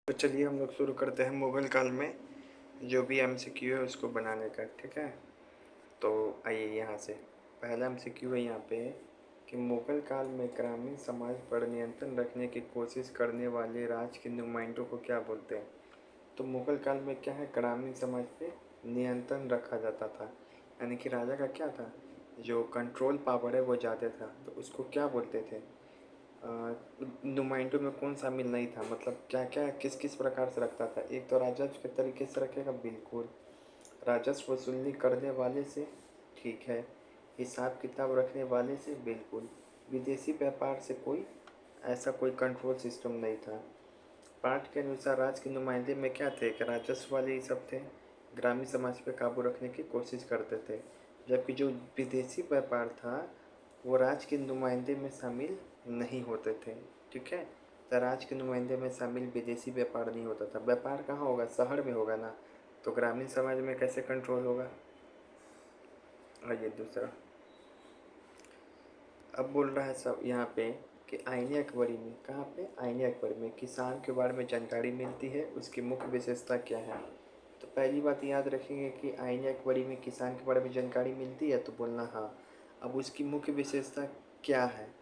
तो चलिए हम लोग शुरू करते हैं मुग़ल काल में जो भी एमसीक्यू है उसको बनाने का। ठीक है, तो आइए यहाँ से पहला एमसीक्यू है यहाँ पे कि मुग़ल काल में ग्रामीण समाज पर नियंत्रण रखने की कोशिश करने वाले राज के नुमाइंदों को क्या बोलते हैं। तो मुग़ल काल में क्या है, ग्रामीण समाज पे नियंत्रण रखा जाता था, यानी कि राजा का क्या था, जो कंट्रोल पावर है वो ज़्यादा था, तो उसको क्या बोलते थे। नुमाइंदों में कौन शामिल नहीं था, मतलब क्या क्या किस किस प्रकार से रखता था। एक तो राजस्व के तरीके से रखेगा, बिल्कुल राजस्व वसूली करने वाले से, ठीक है, हिसाब किताब रखने वाले से, बिल्कुल विदेशी व्यापार से कोई ऐसा कोई कंट्रोल सिस्टम नहीं था। पाठ के अनुसार राज के नुमाइंदे में क्या थे कि राजस्व वाले ही सब थे, ग्रामीण समाज पर काबू रखने की कोशिश करते थे, जबकि जो विदेशी व्यापार था वो राज के नुमाइंदे में शामिल नहीं होते थे। ठीक है, तो राज के नुमाइंदे में शामिल विदेशी व्यापार नहीं होता था। व्यापार कहाँ होगा, शहर में होगा ना, तो ग्रामीण समाज में कैसे कंट्रोल होगा। और ये दूसरा अब बोल रहा है सब यहाँ पे कि आईने अकबरी में, कहाँ पे, आईने अकबरी में किसान के बारे में जानकारी मिलती है, उसकी मुख्य विशेषता क्या है। तो पहली बात याद रखेंगे कि आईने अकबरी में किसान के बारे में जानकारी मिलती है, तो बोलना हाँ। अब उसकी मुख्य विशेषता क्या है,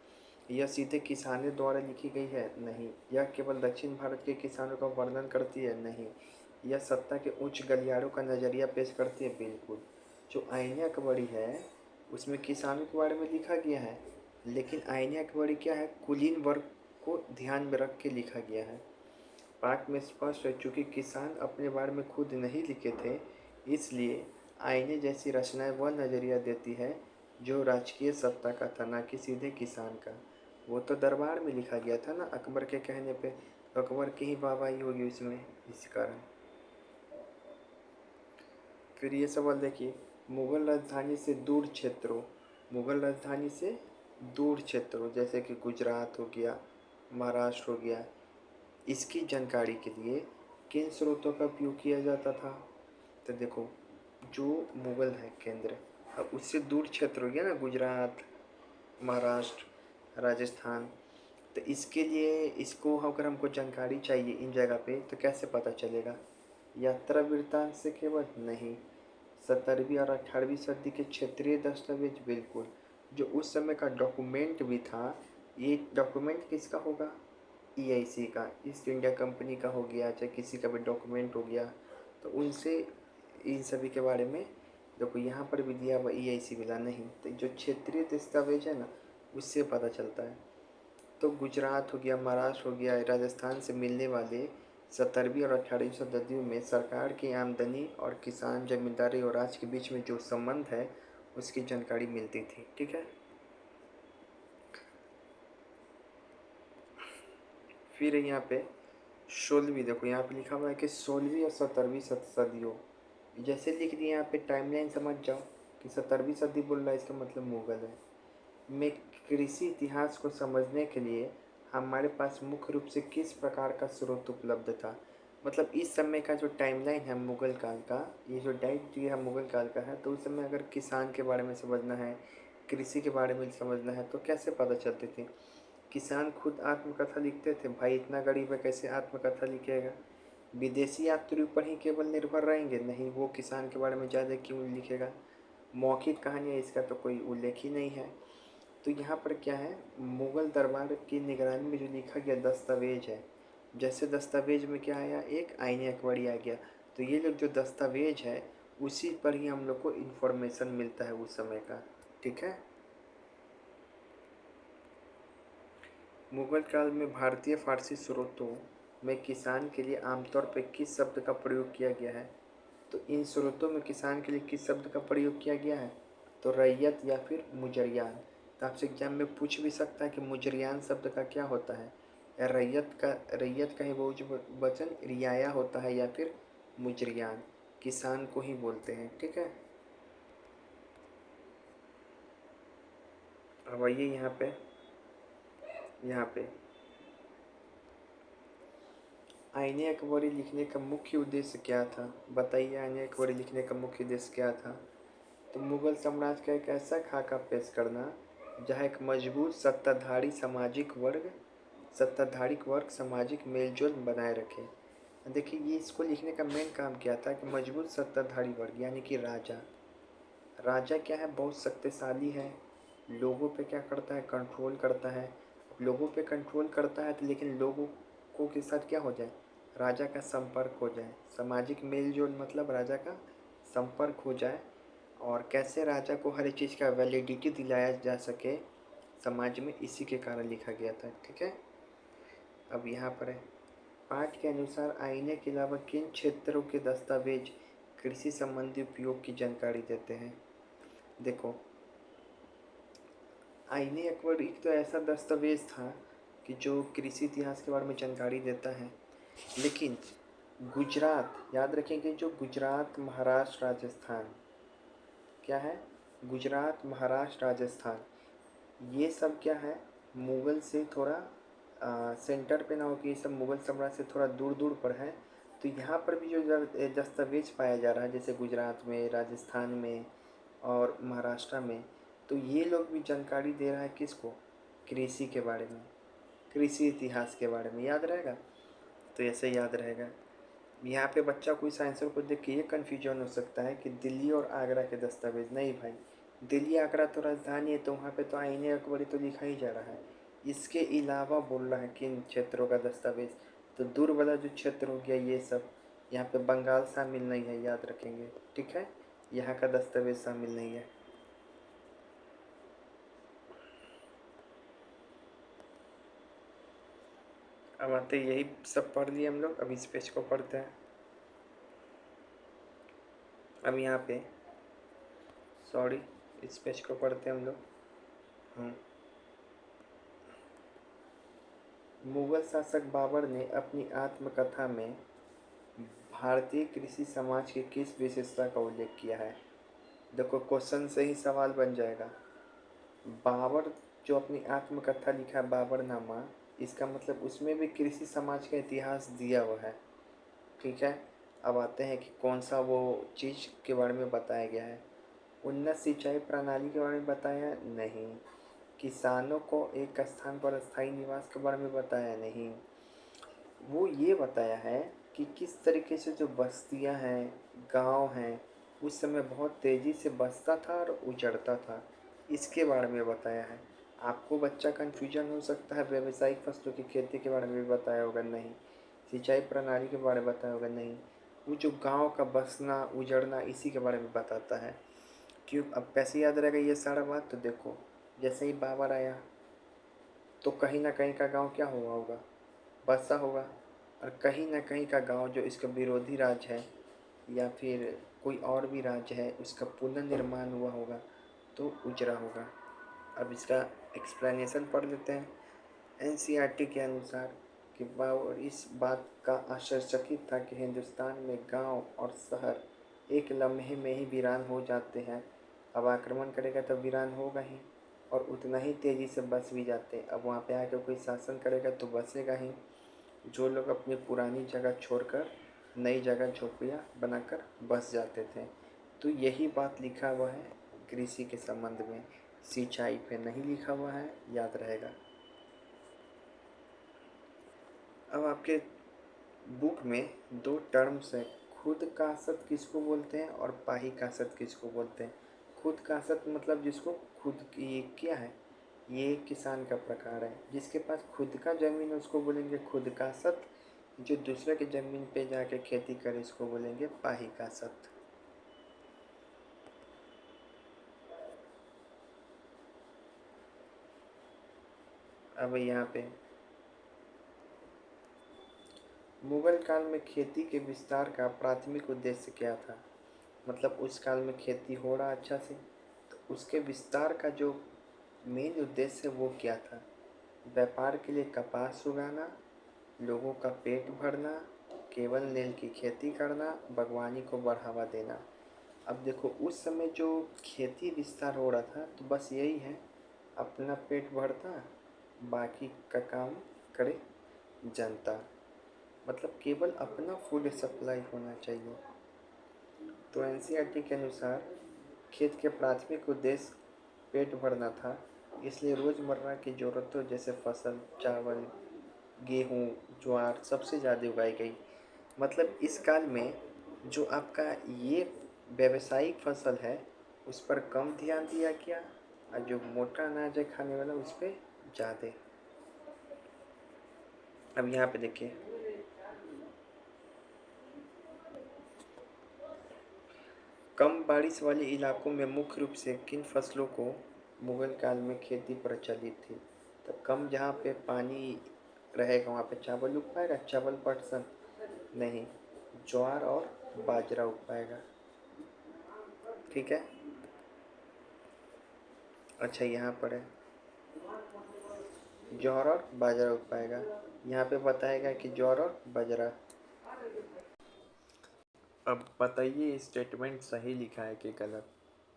यह सीधे किसानों द्वारा लिखी गई है, नहीं। यह केवल दक्षिण भारत के किसानों का वर्णन करती है, नहीं। यह सत्ता के उच्च गलियारों का नज़रिया पेश करती है, बिल्कुल। जो आईने अकबरी है उसमें किसानों के बारे में लिखा गया है, लेकिन आईने अकबरी क्या है, कुलीन वर्ग को ध्यान में रख के लिखा गया है। पाठ में स्पष्ट है, चूँकि किसान अपने बारे में खुद नहीं लिखे थे, इसलिए आईने जैसी रचनाएं वह नज़रिया देती है जो राजकीय सत्ता का था, ना कि सीधे किसान का। वो तो दरबार में लिखा गया था ना अकबर के कहने पे, तो अकबर की ही वाहवाही होगी उसमें, इस कारण। फिर ये सवाल देखिए, मुग़ल राजधानी से दूर क्षेत्रों, मुग़ल राजधानी से दूर क्षेत्रों जैसे कि गुजरात हो गया, महाराष्ट्र हो गया, इसकी जानकारी के लिए किन स्रोतों का उपयोग किया जाता था। तो देखो, जो मुग़ल है केंद्र, अब उससे दूर क्षेत्र हो गया ना, गुजरात, महाराष्ट्र, राजस्थान, तो इसके लिए इसको अगर हमको जानकारी चाहिए इन जगह पे तो कैसे पता चलेगा। यात्रा वृत्तांत से केवल नहीं, 17वीं और 18वीं सदी के क्षेत्रीय दस्तावेज, बिल्कुल। जो उस समय का डॉक्यूमेंट भी था, ये डॉक्यूमेंट किसका होगा, ईआईसी का, ईस्ट इंडिया कंपनी का हो गया, चाहे किसी का भी डॉक्यूमेंट हो गया, तो उनसे इन सभी के बारे में देखो यहाँ पर भी दिया हुआ ईआईसी मिला नहीं, तो जो क्षेत्रीय दस्तावेज है ना उससे पता चलता है। तो गुजरात हो गया, महाराष्ट्र हो गया, राजस्थान से मिलने वाले 17वीं और 18वीं शताब्दियों में सरकार की आमदनी और किसान, जमींदारी और राज के बीच में जो संबंध है उसकी जानकारी मिलती थी। ठीक है, फिर यहाँ पे 16वीं, देखो यहाँ पे लिखा हुआ है कि 16वीं और 17वीं सदियों, जैसे लिख दिया यहाँ पे टाइमलाइन समझ जाओ कि 17वीं सदी बोल रहा है, इसका मतलब मुग़ल है। में कृषि इतिहास को समझने के लिए हमारे पास मुख्य रूप से किस प्रकार का स्रोत उपलब्ध था। मतलब इस समय का जो टाइमलाइन है मुग़ल काल का, ये जो डाइट दिया है मुग़ल काल का है, तो उस समय अगर किसान के बारे में समझना है, कृषि के बारे में समझना है, तो कैसे पता चलती थी। किसान खुद आत्मकथा लिखते थे, भाई इतना गरीब है कैसे आत्मकथा लिखेगा। विदेशी यात्रियों पर ही केवल निर्भर रहेंगे, नहीं, वो किसान के बारे में ज़्यादा क्यों लिखेगा। मौखिक कहानियाँ, इसका तो कोई उल्लेख ही नहीं है। तो यहाँ पर क्या है, मुग़ल दरबार की निगरानी में जो लिखा गया दस्तावेज है, जैसे दस्तावेज में क्या आया, एक आईने अकबरी आ गया, तो ये लोग जो दस्तावेज है उसी पर ही हम लोग को इन्फॉर्मेशन मिलता है उस समय का। ठीक है, मुग़ल काल में भारतीय फारसी स्रोतों में किसान के लिए आमतौर पर किस शब्द का प्रयोग किया गया है। तो इन स्रोतों में किसान के लिए किस शब्द का प्रयोग किया गया है, तो रैयत या फिर मुजरियान। तो आपसे एग्जाम में पूछ भी सकता है कि मुजरियान शब्द का क्या होता है, या रैयत का ही बहुवचन रियाया होता है, या फिर मुजरियान, किसान को ही बोलते हैं। ठीक है, अब आइए यहाँ पे आईने अकबरी लिखने का मुख्य उद्देश्य क्या था। बताइए, आईने अकबरी लिखने का मुख्य उद्देश्य क्या था। तो मुग़ल साम्राज्य का एक ऐसा खाका पेश करना जहाँ एक मजबूत सत्ताधारी सामाजिक वर्ग सामाजिक मेलजोल बनाए रखे। देखिए ये इसको लिखने का मेन काम क्या था कि मजबूत सत्ताधारी वर्ग यानी कि राजा। राजा क्या है, बहुत शक्तिशाली है, लोगों पे क्या करता है, कंट्रोल करता है। लोगों पे कंट्रोल करता है तो लेकिन लोगों को के साथ क्या हो जाए, राजा का संपर्क हो जाए, सामाजिक मेल जोल मतलब राजा का संपर्क हो जाए। और कैसे राजा को हर एक चीज़ का वैलिडिटी दिलाया जा सके समाज में, इसी के कारण लिखा गया था। ठीक है, अब यहाँ पर है, पाठ के अनुसार आईने के अलावा किन क्षेत्रों के दस्तावेज कृषि संबंधी उपयोग की जानकारी देते हैं। देखो, आईने अकबर एक तो ऐसा दस्तावेज था कि जो कृषि इतिहास के बारे में जानकारी देता है। लेकिन गुजरात, याद रखेंगे, जो गुजरात, महाराष्ट्र, राजस्थान, क्या है, गुजरात, महाराष्ट्र, राजस्थान, ये सब क्या है, मुग़ल से थोड़ा सेंटर पे ना हो कि ये सब मुग़ल साम्राज्य से थोड़ा दूर दूर पर है। तो यहाँ पर भी जो दस्तावेज पाया जा रहा है जैसे गुजरात में, राजस्थान में और महाराष्ट्र में, तो ये लोग भी जानकारी दे रहा है किसको, कृषि के बारे में, कृषि इतिहास के बारे में। याद रहेगा, तो ऐसे याद रहेगा। यहाँ पे बच्चा कोई साइंसर को देख के ये कन्फ्यूजन हो सकता है कि दिल्ली और आगरा के दस्तावेज, नहीं भाई, दिल्ली आगरा तो राजधानी है, तो वहाँ पे तो आईने अकबरी तो लिखा ही जा रहा है। इसके अलावा बोल रहा है किन क्षेत्रों का दस्तावेज, तो दूर वाला जो क्षेत्र हो गया ये सब, यहाँ पे बंगाल शामिल नहीं है, याद रखेंगे। ठीक है, यहाँ का दस्तावेज शामिल नहीं है। अब आते यही सब पढ़ लिए हम लोग, अब इस पेज को पढ़ते हैं। अब यहाँ पे सॉरी, इस पेज को पढ़ते हैं हम लोग। मुगल शासक बाबर ने अपनी आत्मकथा में भारतीय कृषि समाज की किस विशेषता का उल्लेख किया है। देखो, क्वेश्चन से ही सवाल बन जाएगा। बाबर जो अपनी आत्मकथा लिखा है, बाबरनामा, इसका मतलब उसमें भी कृषि समाज का इतिहास दिया हुआ है। ठीक है, अब आते हैं कि कौन सा वो चीज़ के बारे में बताया गया है। उन्नत सिंचाई प्रणाली के बारे में बताया नहीं, किसानों को एक स्थान पर स्थायी निवास के बारे में बताया नहीं, वो ये बताया है कि किस तरीके से जो बस्तियां हैं, गांव हैं, उस समय बहुत तेज़ी से बसता था और उजड़ता था, इसके बारे में बताया है। आपको बच्चा कन्फ्यूजन हो सकता है, व्यावसायिक फसलों की खेती के बारे में भी बताया होगा, नहीं। सिंचाई प्रणाली के बारे में बताया होगा, नहीं। वो जो गांव का बसना उजड़ना, इसी के बारे में बताता है। क्यों, अब कैसे याद रहेगा ये सारा बात, तो देखो, जैसे ही बाबर आया तो कहीं ना कहीं का गांव क्या हुआ होगा, बसा होगा। और कहीं ना कहीं का गांव जो इसका विरोधी राज्य है या फिर कोई और भी राज्य है, उसका पुनर्निर्माण हुआ होगा तो उजड़ा होगा। अब इसका एक्सप्लेनेशन पढ़ लेते हैं। एनसीईआरटी के अनुसार कि बाबर इस बात का आश्चर्यचकित था कि हिंदुस्तान में गांव और शहर एक लम्हे में ही वीरान हो जाते हैं। अब आक्रमण करेगा तो वीरान होगा ही, और उतना ही तेज़ी से बस भी जाते हैं। अब वहाँ पे आकर कोई शासन करेगा तो बसेगा ही। जो लोग अपनी पुरानी जगह छोड़कर नई जगह झोपड़ियाँ बनाकर बस जाते थे। तो यही बात लिखा हुआ है कृषि के संबंध में, सिंचाई पे नहीं लिखा हुआ है, याद रहेगा। अब आपके बुक में दो टर्म्स है, खुद कासत किसको बोलते हैं और पाही कासत किसको बोलते हैं। खुद कासत मतलब जिसको खुद की, ये क्या है, ये एक किसान का प्रकार है। जिसके पास खुद का ज़मीन है उसको बोलेंगे खुद कासत, जो दूसरे के ज़मीन पे जाके खेती करे इसको बोलेंगे पाही कासत। अब यहाँ पे मुगल काल में खेती के विस्तार का प्राथमिक उद्देश्य क्या था। मतलब उस काल में खेती हो रहा अच्छा से, तो उसके विस्तार का जो मेन उद्देश्य वो क्या था। व्यापार के लिए कपास उगाना, लोगों का पेट भरना, केवल नील की खेती करना, बागवानी को बढ़ावा देना। अब देखो, उस समय जो खेती विस्तार हो रहा था तो बस यही है, अपना पेट भरता, बाकी का काम करे जनता, मतलब केवल अपना फूड सप्लाई होना चाहिए। तो एनसीईआरटी के अनुसार खेत के प्राथमिक उद्देश्य पेट भरना था, इसलिए रोज़मर्रा की ज़रूरतों जैसे फसल, चावल, गेहूँ, ज्वार सबसे ज़्यादा उगाई गई। मतलब इस काल में जो आपका ये व्यावसायिक फसल है उस पर कम ध्यान दिया गया और जो मोटा अनाज है खाने वाला उस पर ज़्यादा। अब यहाँ पे देखिए, कम बारिश वाले इलाकों में मुख्य रूप से किन फसलों को मुगल काल में खेती प्रचलित थी। तो कम जहाँ पे पानी रहेगा वहाँ पे चावल उग पाएगा, चावल पसंद नहीं, ज्वार और बाजरा उग पाएगा। ठीक है। अच्छा यहाँ पर है ज्वार और बाजरा उग पाएगा, यहाँ पे बताएगा कि ज्वार और बाजरा। अब बताइए स्टेटमेंट सही लिखा है कि गलत।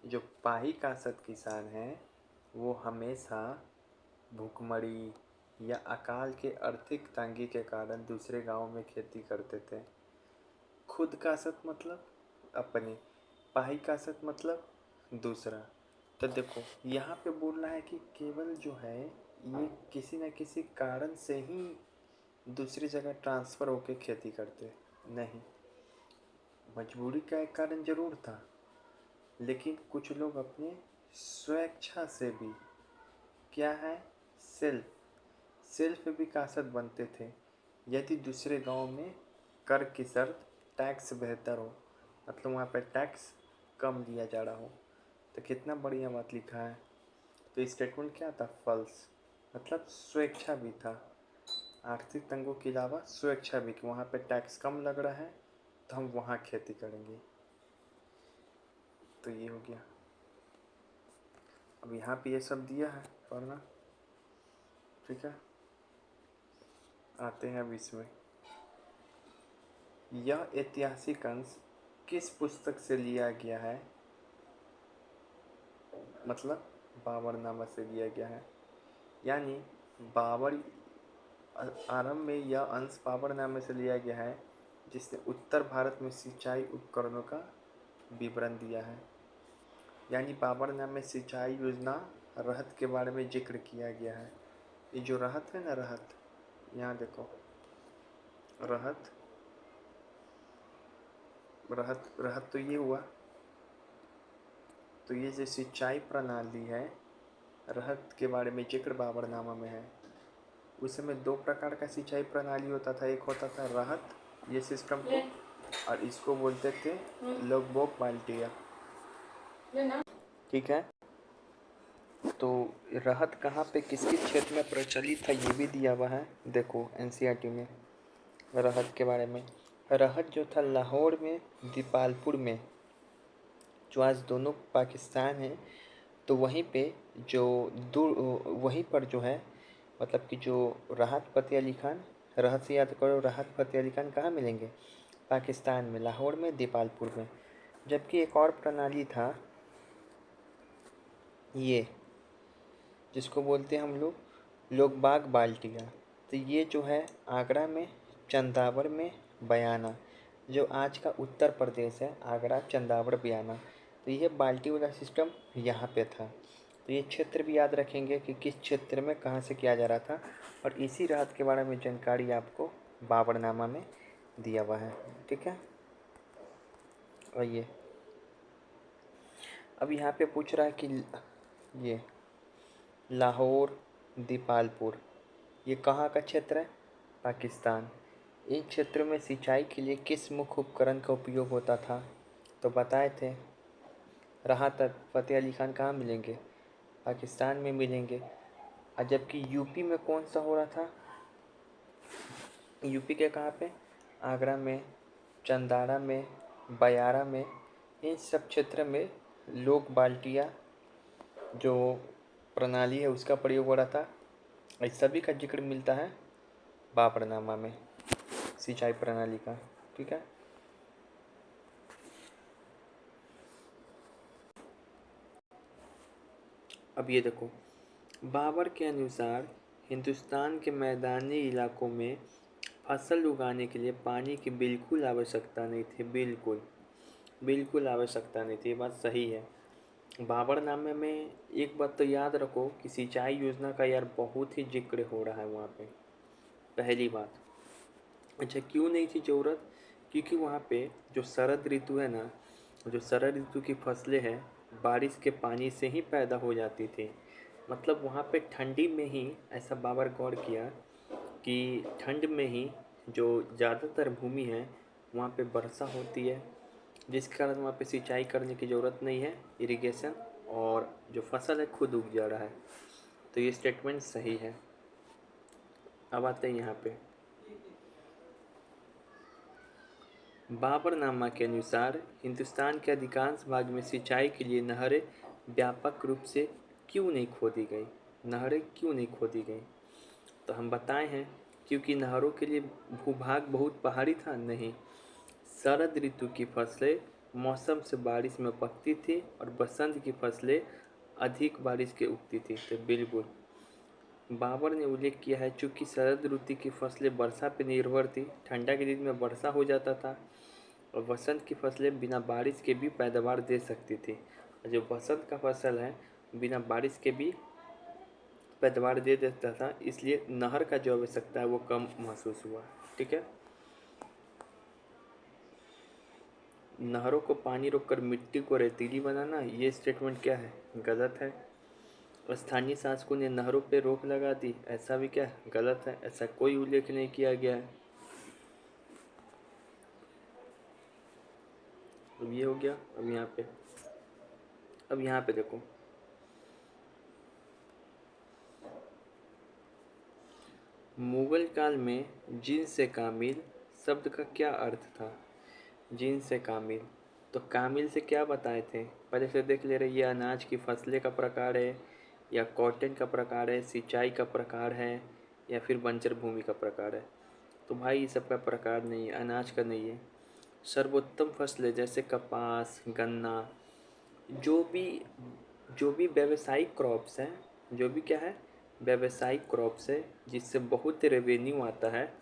जो पाही कासत किसान हैं वो हमेशा भूखमरी या अकाल के आर्थिक तंगी के कारण दूसरे गांव में खेती करते थे। खुद कासत मतलब अपने, पाही कासत मतलब दूसरा। तो देखो यहाँ पे बोल रहा है कि केवल जो है ये किसी न किसी कारण से ही दूसरी जगह ट्रांसफ़र होके खेती करते नहीं, मजबूरी का एक कारण ज़रूर था, लेकिन कुछ लोग अपने स्वेच्छा से भी क्या है सेल्फ विकासत बनते थे। यदि दूसरे गांव में कर की शर्त टैक्स बेहतर हो, मतलब वहाँ पर टैक्स कम दिया जा रहा हो, तो कितना बढ़िया बात लिखा है। तो स्टेटमेंट क्या था, फॉल्स, मतलब स्वेच्छा भी था, आर्थिक तंगों के अलावा स्वेच्छा भी कि वहाँ पे टैक्स कम लग रहा है तो हम वहाँ खेती करेंगे। तो ये हो गया। अब यहाँ पे ये सब दिया है पढ़ना। ठीक है, आते हैं अब इसमें। यह ऐतिहासिक अंश किस पुस्तक से लिया गया है, मतलब बाबरनामा से लिया गया है। यानी बाबर आरंभ में यह अंश बाबरनामे से लिया गया है जिसने उत्तर भारत में सिंचाई उपकरणों का विवरण दिया है। यानी बाबरनामे में सिंचाई योजना रहत के बारे में जिक्र किया गया है। ये जो रहत है ना, रहत, यहाँ देखो रहत, रहत रहत तो ये हुआ। तो ये जो सिंचाई प्रणाली है रहत के बारे में जिक्र बाबरनामा में है। उस समय दो प्रकार का सिंचाई प्रणाली होता था, एक होता था रहत ये सिस्टम को, और इसको बोलते थे लोग बोक बाल्टिया। ठीक है। तो रहत कहाँ पे किसके क्षेत्र में प्रचलित था ये भी दिया हुआ है, देखो एनसीईआरटी में रहत के बारे में। रहत जो था लाहौर में, दीपालपुर में, जो आज दोनों पाकिस्तान है, तो वहीं पे जो दूर वहीं पर जो है, मतलब कि जो राहत फ़तेह अली खान, रहत से याद करो, राहत फ़तेह अली खान कहाँ मिलेंगे, पाकिस्तान में, लाहौर में, दीपालपुर में। जबकि एक और प्रणाली था ये जिसको बोलते हैं हम लोग बाग बाल्टिया। तो ये जो है आगरा में, चंदावड़ में, बयाना, जो आज का उत्तर प्रदेश है, आगरा, चंदावड़, बयाना, तो ये बाल्टी वाला सिस्टम यहाँ पे था। तो ये क्षेत्र भी याद रखेंगे कि किस क्षेत्र में कहाँ से किया जा रहा था, और इसी राहत के बारे में जानकारी आपको बाबरनामा में दिया हुआ है। ठीक है। और ये अब यहाँ पे पूछ रहा है कि ये लाहौर, दीपालपुर, ये कहाँ का क्षेत्र है, पाकिस्तान। इन क्षेत्रों में सिंचाई के लिए किस मुख्य उपकरण का उपयोग होता था, तो बताए थे राहत फ़तेह अली खान कहाँ मिलेंगे, पाकिस्तान में मिलेंगे। और जबकि यूपी में कौन सा हो रहा था, यूपी के कहाँ पे, आगरा में, चंदाड़ा में, बयारा में, इन सब क्षेत्र में लोग बाल्टिया जो प्रणाली है उसका प्रयोग हो रहा था। इस सभी का जिक्र मिलता है बाबरनामा में सिंचाई प्रणाली का। ठीक है। अब ये देखो, बाबर के अनुसार हिंदुस्तान के मैदानी इलाकों में फसल उगाने के लिए पानी की बिल्कुल आवश्यकता नहीं थी, बिल्कुल आवश्यकता नहीं थी। ये बात सही है। बाबरनामे में एक बात तो याद रखो कि सिंचाई योजना का यार बहुत ही जिक्र हो रहा है वहाँ पे, पहली बात। अच्छा, क्यों नहीं थी ज़रूरत? क्योंकि वहाँ पे जो शरद ऋतु है ना, जो शरद ऋतु की फसलें हैं बारिश के पानी से ही पैदा हो जाती थी। मतलब वहाँ पे ठंडी में ही, ऐसा बाबर गौर किया कि ठंड में ही जो ज़्यादातर भूमि है वहाँ पे वर्षा होती है, जिस कारण वहाँ पे सिंचाई करने की ज़रूरत नहीं है, इरिगेशन, और जो फसल है खुद उग जा रहा है। तो ये स्टेटमेंट सही है। अब आते हैं यहाँ पे, बाबरनामा के अनुसार हिंदुस्तान के अधिकांश भाग में सिंचाई के लिए नहरें व्यापक रूप से क्यों नहीं खोदी गई? नहरें क्यों नहीं खोदी गई? तो हम बताए हैं, क्योंकि नहरों के लिए भूभाग बहुत पहाड़ी था। नहीं, शरद ऋतु की फसलें मौसम से बारिश में पकती थी और बसंत की फसलें अधिक बारिश के उगती थी। तो बिल्कुल बाबर ने उल्लेख किया है, चूँकि शरद ऋतु की फसलें वर्षा पर निर्भर थी, ठंडा के दिन में वर्षा हो जाता था और वसंत की फसलें बिना बारिश के भी पैदावार दे सकती थी। और जो वसंत का फसल है बिना बारिश के भी पैदावार दे देता था, इसलिए नहर का जो आवश्यकता है वो कम महसूस हुआ। ठीक है, नहरों को पानी रोककर मिट्टी को रेतीली बनाना, ये स्टेटमेंट क्या है? गलत है। स्थानीय शासकों ने नहरों पर रोक लगा दी, ऐसा भी क्या है? गलत है, ऐसा कोई उल्लेख नहीं किया गया है। अब ये हो गया। अब यहाँ पे देखो, मुगल काल में जिन्स से कामिल शब्द का क्या अर्थ था? जिन्स से कामिल, तो कामिल से क्या बताए थे? पहले से देख ले रहे, ये अनाज की फसलें का प्रकार है, या कॉटन का प्रकार है, सिंचाई का प्रकार है, या फिर बंजर भूमि का प्रकार है? तो भाई ये सब का प्रकार नहीं है, अनाज का नहीं है। सर्वोत्तम फसलें जैसे कपास, गन्ना, जो भी जो भी व्यावसायिक क्रॉप्स हैं, जो भी क्या है, व्यावसायिक क्रॉप्स है जिससे बहुत रेवेन्यू आता है,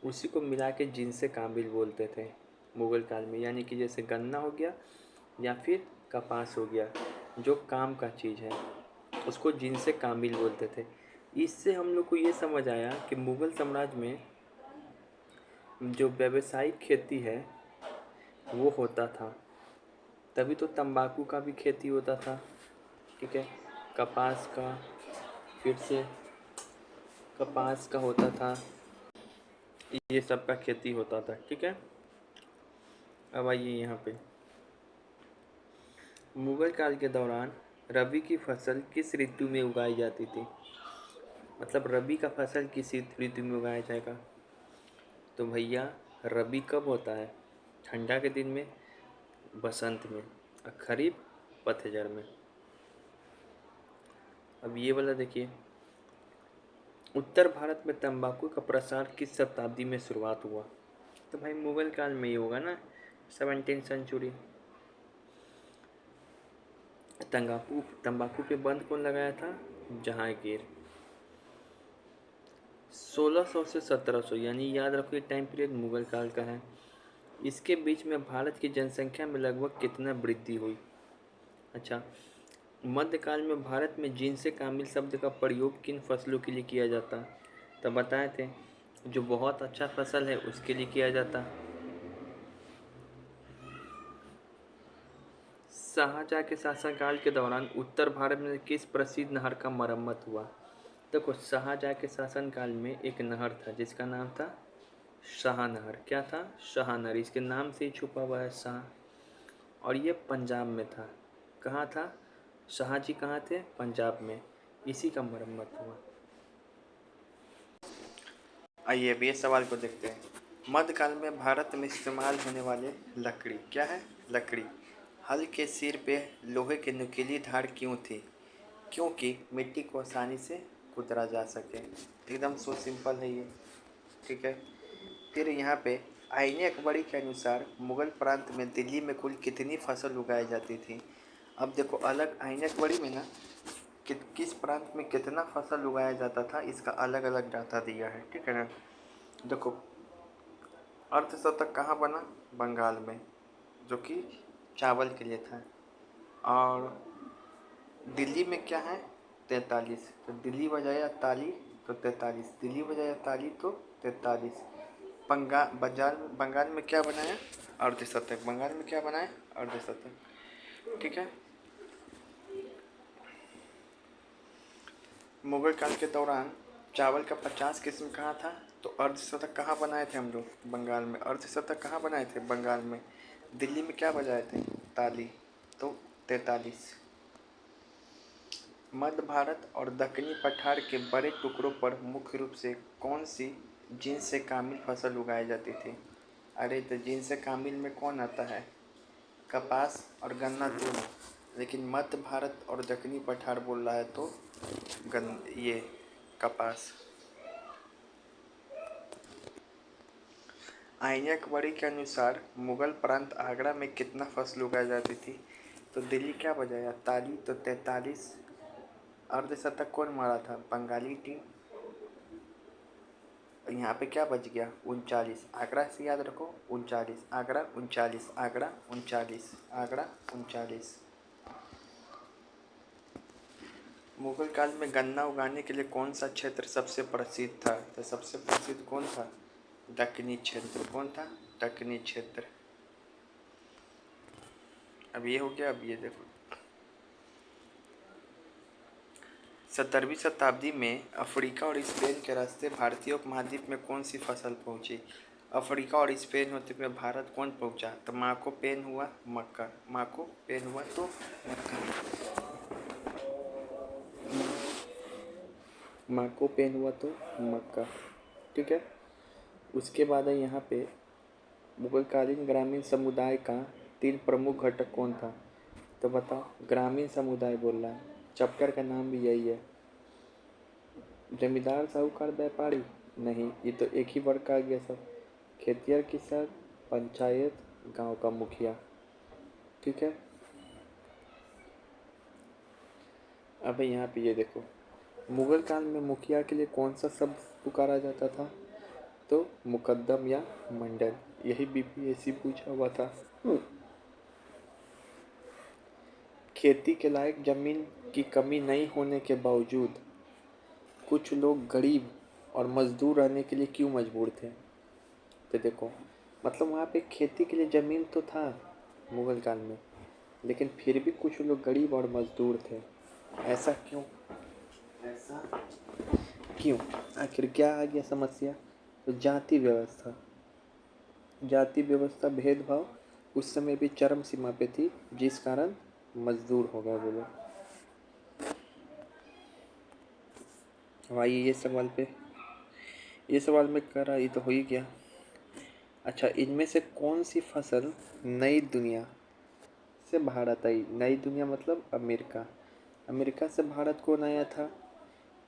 उसी को मिला के जिनसे काबिल बोलते थे मुग़ल काल में। यानी कि जैसे गन्ना हो गया या फिर कपास हो गया, जो काम का चीज़ है उसको जिनसे काबिल बोलते थे। इससे हम लोग को ये समझ आया कि मुग़ल साम्राज्य में जो व्यावसायिक खेती है वो होता था, तभी तो तंबाकू का भी खेती होता था। ठीक है, कपास का, फिर से कपास का होता था, ये सब का खेती होता था। ठीक है, अब आइए यहाँ पे, मुग़ल काल के दौरान रबी की फसल किस ऋतु में उगाई जाती थी? मतलब रबी का फसल किस ऋतु में उगाया जाएगा? तो भैया रबी कब होता है? ठंडा के दिन में, बसंत में, और खरीफ पतझड़ में। अब ये वाला देखिए, उत्तर भारत में तंबाकू का प्रसार किस शताब्दी में शुरुआत हुआ? तो भाई मुग़ल काल में ही होगा ना, 17th सेंचुरी। तंबाकू पे बंद कौन लगाया था? जहांगीर। 1600 से 1700, यानी याद रखो ये टाइम पीरियड मुग़ल काल का है। इसके बीच में भारत की जनसंख्या में लगभग कितना वृद्धि हुई? अच्छा, मध्यकाल में भारत में जिनसे कामिल शब्द का प्रयोग किन फसलों के लिए किया जाता? तब बताए थे, जो बहुत अच्छा फसल है उसके लिए किया जाता। शाहजहाँ के शासनकाल के दौरान उत्तर भारत में किस प्रसिद्ध नहर का मरम्मत हुआ? देखो, शाहजहाँ के शासनकाल में एक नहर था जिसका नाम था शाह नहर। क्या था? शाह नहर। इसके नाम से ही छुपा हुआ है शाह, और ये पंजाब में था। कहाँ था? शाह जी कहाँ थे? पंजाब में। इसी का मरम्मत हुआ। आइए अब ये सवाल को देखते हैं, मध्यकाल में भारत में इस्तेमाल होने वाले लकड़ी क्या है? लकड़ी। हल के सिर पे लोहे की नुकीली धार क्यों थी? क्योंकि मिट्टी को आसानी से कुतरा जा सके। एकदम सो सिंपल है ये। ठीक है, फिर यहाँ पे आईने अकबरी के अनुसार मुगल प्रांत में दिल्ली में कुल कितनी फसल उगाई जाती थी? अब देखो, अलग आईने अकबरी में ना किस प्रांत में कितना फसल उगाया जाता था, इसका अलग अलग डाटा दिया है। ठीक है ना, देखो, अर्धशतक कहाँ बना? बंगाल में, जो कि चावल के लिए था। और दिल्ली में क्या है? 43। तो दिल्ली बजाया ताली तो 43, दिल्ली बजाया ताली तो 43। बंगाल में क्या बनाया? अर्धशतक। बंगाल में क्या बनाया? अर्धशतक। ठीक है। मुगल काल के दौरान चावल का 50 किस्म कहाँ था? तो अर्धशतक कहाँ बनाए थे हम लोग? बंगाल में। अर्धशतक कहाँ बनाए थे? बंगाल में। दिल्ली में क्या बजाए थे? ताली। तो 43। मध्य भारत और दक्षिणी पठार के बड़े टुकड़ों पर मुख्य रूप से कौन सी जिन्स से कामिल फसल उगाई जाती थी? अरे तो जिन्स से कामिल में कौन आता है? कपास और गन्ना दोनों। लेकिन मध्य भारत और दक्षिणी पठार बोल रहा है तो ये कपास। आईने अकबरी के अनुसार मुगल प्रांत आगरा में कितना फसल उगाई जाती थी? तो दिल्ली क्या बजाया? ताली। तो 43। अर्धशतक कौन मारा था? बंगाली टीम। यहाँ पे क्या बच गया? 39। आगरा से याद रखो, 39। आगरा 39। आगरा 39। आगरा 39। मुगल काल में गन्ना उगाने के लिए कौन सा क्षेत्र सबसे प्रसिद्ध था? तो सबसे प्रसिद्ध कौन था? दक्षिणी क्षेत्र। कौन था? दक्षिणी क्षेत्र। अब ये हो गया। अब ये देखो, 17वीं शताब्दी में अफ्रीका और स्पेन के रास्ते भारतीय उपमहाद्वीप में कौन सी फसल पहुंची? अफ्रीका और स्पेन होते हुए भारत कौन पहुंचा? तो माको पेन हुआ मक्का। माको पेन हुआ तो मक्का। माको पेन हुआ तो मक्का। ठीक है। उसके बाद है यहाँ पे मुगलकालीन ग्रामीण समुदाय का 3 प्रमुख घटक कौन था? तो बताओ। ग्रामीण समुदाय बोल रहा है, चैप्टर का नाम भी यही है। जमींदार, साहूकार, व्यापारी? नहीं, ये तो एक ही वर्ग का आ गया सब। खेतिहर, किसान, पंचायत, गांव का मुखिया। ठीक है। अब यहाँ पे ये देखो, मुगल काल में मुखिया के लिए कौन सा शब्द पुकारा जाता था? तो मुकद्दम या मंडल। यही बीपीएससी पूछा हुआ था। खेती के लायक जमीन की कमी नहीं होने के बावजूद कुछ लोग गरीब और मजदूर रहने के लिए क्यों मजबूर थे? तो देखो, मतलब वहाँ पे खेती के लिए ज़मीन तो था मुगल काल में, लेकिन फिर भी कुछ लोग गरीब और मजदूर थे। ऐसा क्यों? ऐसा क्यों? आखिर क्या आ गया समस्या? तो जाति व्यवस्था। जाति व्यवस्था, भेदभाव उस समय भी चरम सीमा पे थी, जिस कारण मजदूर हो गए वो लोग। आइए ये सवाल में कर रहा, ये तो हो ही गया। अच्छा, इनमें से कौन सी फसल नई दुनिया से भारत आई? नई दुनिया मतलब अमेरिका। अमेरिका से भारत कौन आया था?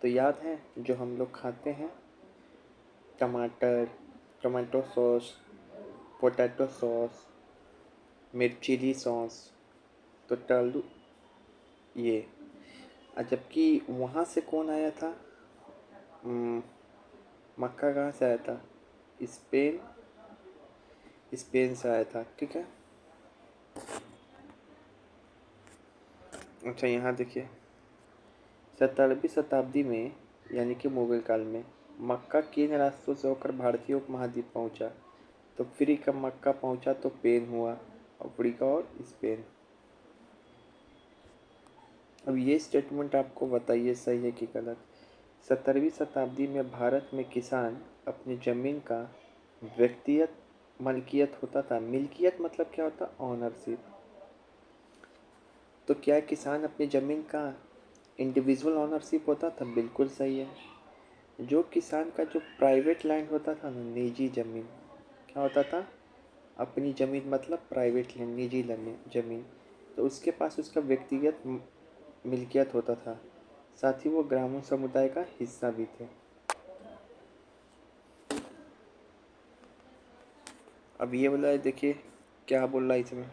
तो याद है जो हम लोग खाते हैं, टमाटर, टमाटो सॉस, पोटैटो सॉस, मिर्चिली सॉस, तो टल्लू ये। जबकि वहाँ से कौन आया था? मक्का कहाँ से आया था? स्पेन। स्पेन से आया था। ठीक है। अच्छा, यहाँ देखिए, 17वीं शताब्दी में यानी कि मुगल काल में मक्का किन रास्तों से होकर भारतीय उपमहाद्वीप पहुंचा? तो फ्री का मक्का पहुंचा तो पेन हुआ, अफ्रीका और स्पेन। अब ये स्टेटमेंट आपको बताइए सही है कि गलत। 17वीं शताब्दी में भारत में किसान अपनी ज़मीन का व्यक्तिगत मलकियत होता था। मिल्कियत मतलब क्या होता? ऑनरशिप। तो क्या किसान अपनी ज़मीन का इंडिविजुअल ऑनरशिप होता था? बिल्कुल सही है। जो किसान का जो प्राइवेट लैंड होता था ना, निजी ज़मीन, क्या होता था? अपनी ज़मीन मतलब प्राइवेट लैंड, निजी ज़मीन, तो उसके पास उसका व्यक्तिगत मिल्कियत होता था। साथ ही वो ग्रामीण समुदाय का हिस्सा भी थे। अब ये बोला है, देखिए क्या बोल रहा है इसमें।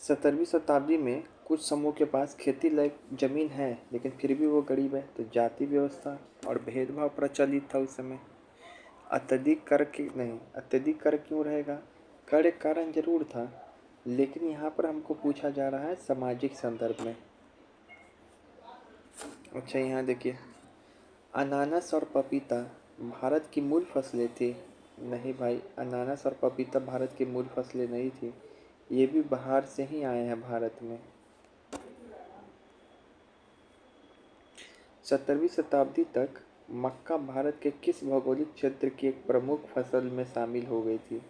17वीं शताब्दी में कुछ समूह के पास खेती लायक जमीन है, लेकिन फिर भी वो गरीब है। तो जाति व्यवस्था और भेदभाव प्रचलित था उस समय। अत्यधिक कर क्यों रहेगा? कर एक कारण जरूर था, लेकिन यहाँ पर हमको पूछा जा रहा है सामाजिक संदर्भ में। अच्छा, यहाँ देखिए, अनानास और पपीता भारत की मूल फसलें थी। नहीं भाई, अनानास और पपीता भारत की मूल फसलें नहीं थी। ये भी बाहर से ही आए हैं भारत में। 17वीं शताब्दी तक मक्का भारत के किस भौगोलिक क्षेत्र की एक प्रमुख फसल में शामिल हो गई थी?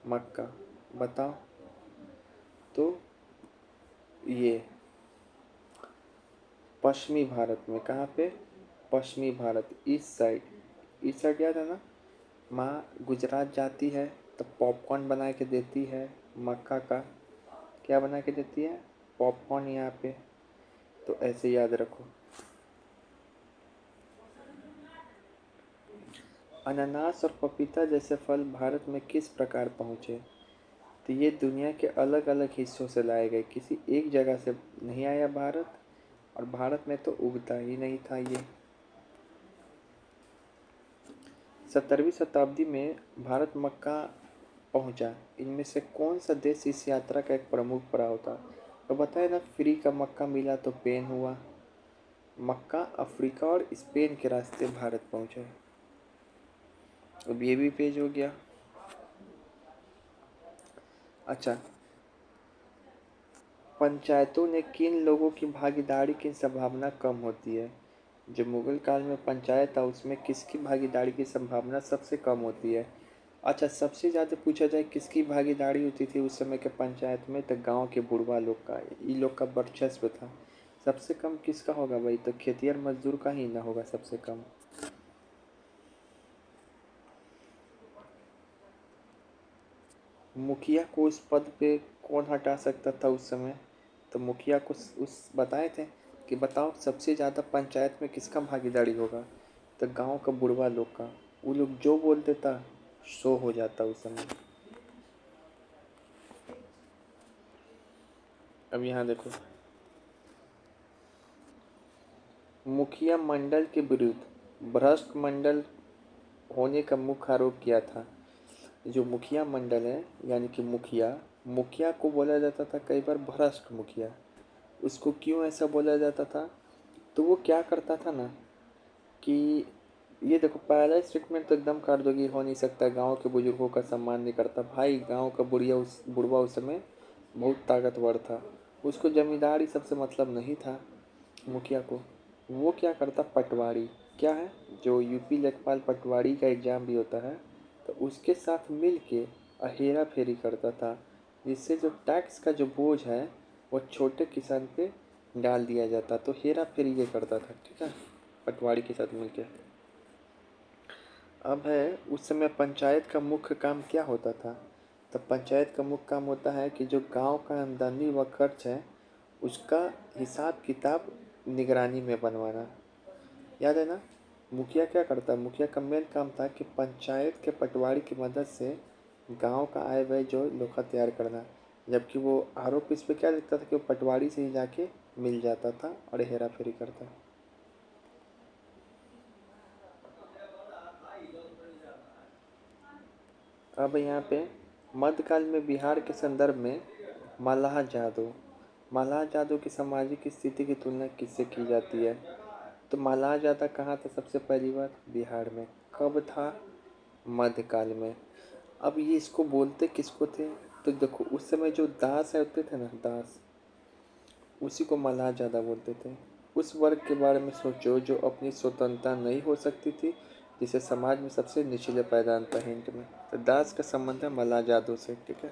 मक्का, बताओ। तो ये पश्चिमी भारत में। कहाँ पे? पश्चिमी Bharat, east side. East side याद है ना? माँ गुजरात जाती है तो पॉपकॉर्न बना के देती है मक्का का। क्या बना के देती है? पॉपकॉर्न यहाँ पे। तो ऐसे याद रखो। अनानास और पपीता जैसे फल भारत में किस प्रकार पहुँचे? तो ये दुनिया के अलग अलग हिस्सों से लाए गए, किसी एक जगह से नहीं आया भारत। और भारत में तो उगता ही नहीं था ये। 17वीं शताब्दी में भारत मक्का पहुंचा। इनमें से कौन सा देश इस यात्रा का एक प्रमुख पड़ाव था? तो बताए ना, फ्री का मक्का मिला तो पेन हुआ। मक्का अफ्रीका और स्पेन के रास्ते भारत पहुंचा। अब ये भी पेज हो गया। अच्छा, पंचायतों ने किन लोगों की भागीदारी की संभावना कम होती है? जो मुगल काल में पंचायत था उसमें किसकी भागीदारी की संभावना सबसे कम होती है? अच्छा, सबसे ज़्यादा पूछा जाए किसकी भागीदारी होती थी उस समय के पंचायत में, तो गांव के बुढ़वा लोग का, इन लोग का वर्चस्व था। सबसे कम किसका होगा भाई? तो खेतिहर मजदूर का ही ना होगा सबसे कम। मुखिया को उस पद पे कौन हटा सकता था उस समय? तो मुखिया को उस बताए थे कि बताओ सबसे ज़्यादा पंचायत में किसका भागीदारी होगा? तो गांव का बुढ़वा लोग का। वो लोग जो बोल देता सो हो जाता उस समय। अब यहाँ देखो, मुखिया मंडल के विरुद्ध भ्रष्ट मंडल होने का मुख्य आरोप किया था। जो मुखिया मंडल है यानी कि मुखिया, मुखिया को बोला जाता था कई बार भ्रष्ट मुखिया। उसको क्यों ऐसा बोला जाता था? तो वो क्या करता था ना कि ये देखो, पहला स्टेटमेंट तो एकदम काट दो कि हो नहीं सकता, गांव के बुजुर्गों का सम्मान नहीं करता। भाई गांव का बुढ़वा उस समय बहुत ताकतवर था। उसको जमींदारी सबसे मतलब नहीं था मुखिया को। वो क्या करता? पटवारी। क्या है? जो यूपी लेखपाल पटवारी का एग्ज़ाम भी होता है, तो उसके साथ मिल के हेरा फेरी करता था, जिससे जो टैक्स का जो बोझ है वो छोटे किसान पे डाल दिया जाता। तो हेरा फेरी ये करता था, ठीक है, पटवारी के साथ मिलके। अब है, उस समय पंचायत का मुख्य काम क्या होता था? तो पंचायत का मुख्य काम होता है कि जो गांव का आमदनी व खर्च है उसका हिसाब किताब निगरानी में बनवाना। याद है ना? मुखिया क्या करता? मुखिया का मेन काम था कि पंचायत के पटवारी की मदद से गांव का आय व्यय जो लेखा तैयार करना। जबकि वो आरोप इस पे क्या लिखता था कि वो पटवारी से ही जाके मिल जाता था और हेरा फेरी करता। अब यहाँ पे मध्यकाल में बिहार के संदर्भ में मल्लाह जादू, मल्लाह जादू की सामाजिक स्थिति की तुलना किससे की जाती है? तो मल्लाह जादू कहाँ था? सबसे पहली बार बिहार में। कब था? मध्यकाल में। अब ये इसको बोलते किसको थे? तो देखो, उस समय जो दास है होते थे ना, दास, उसी को मल्लाह ज़्यादा बोलते थे। उस वर्ग के बारे में सोचो जो अपनी स्वतंत्रता नहीं हो सकती थी, जिसे समाज में सबसे निचले पायदान था। हिंट में तो दास का संबंध है मल्लाह जादू से, ठीक है।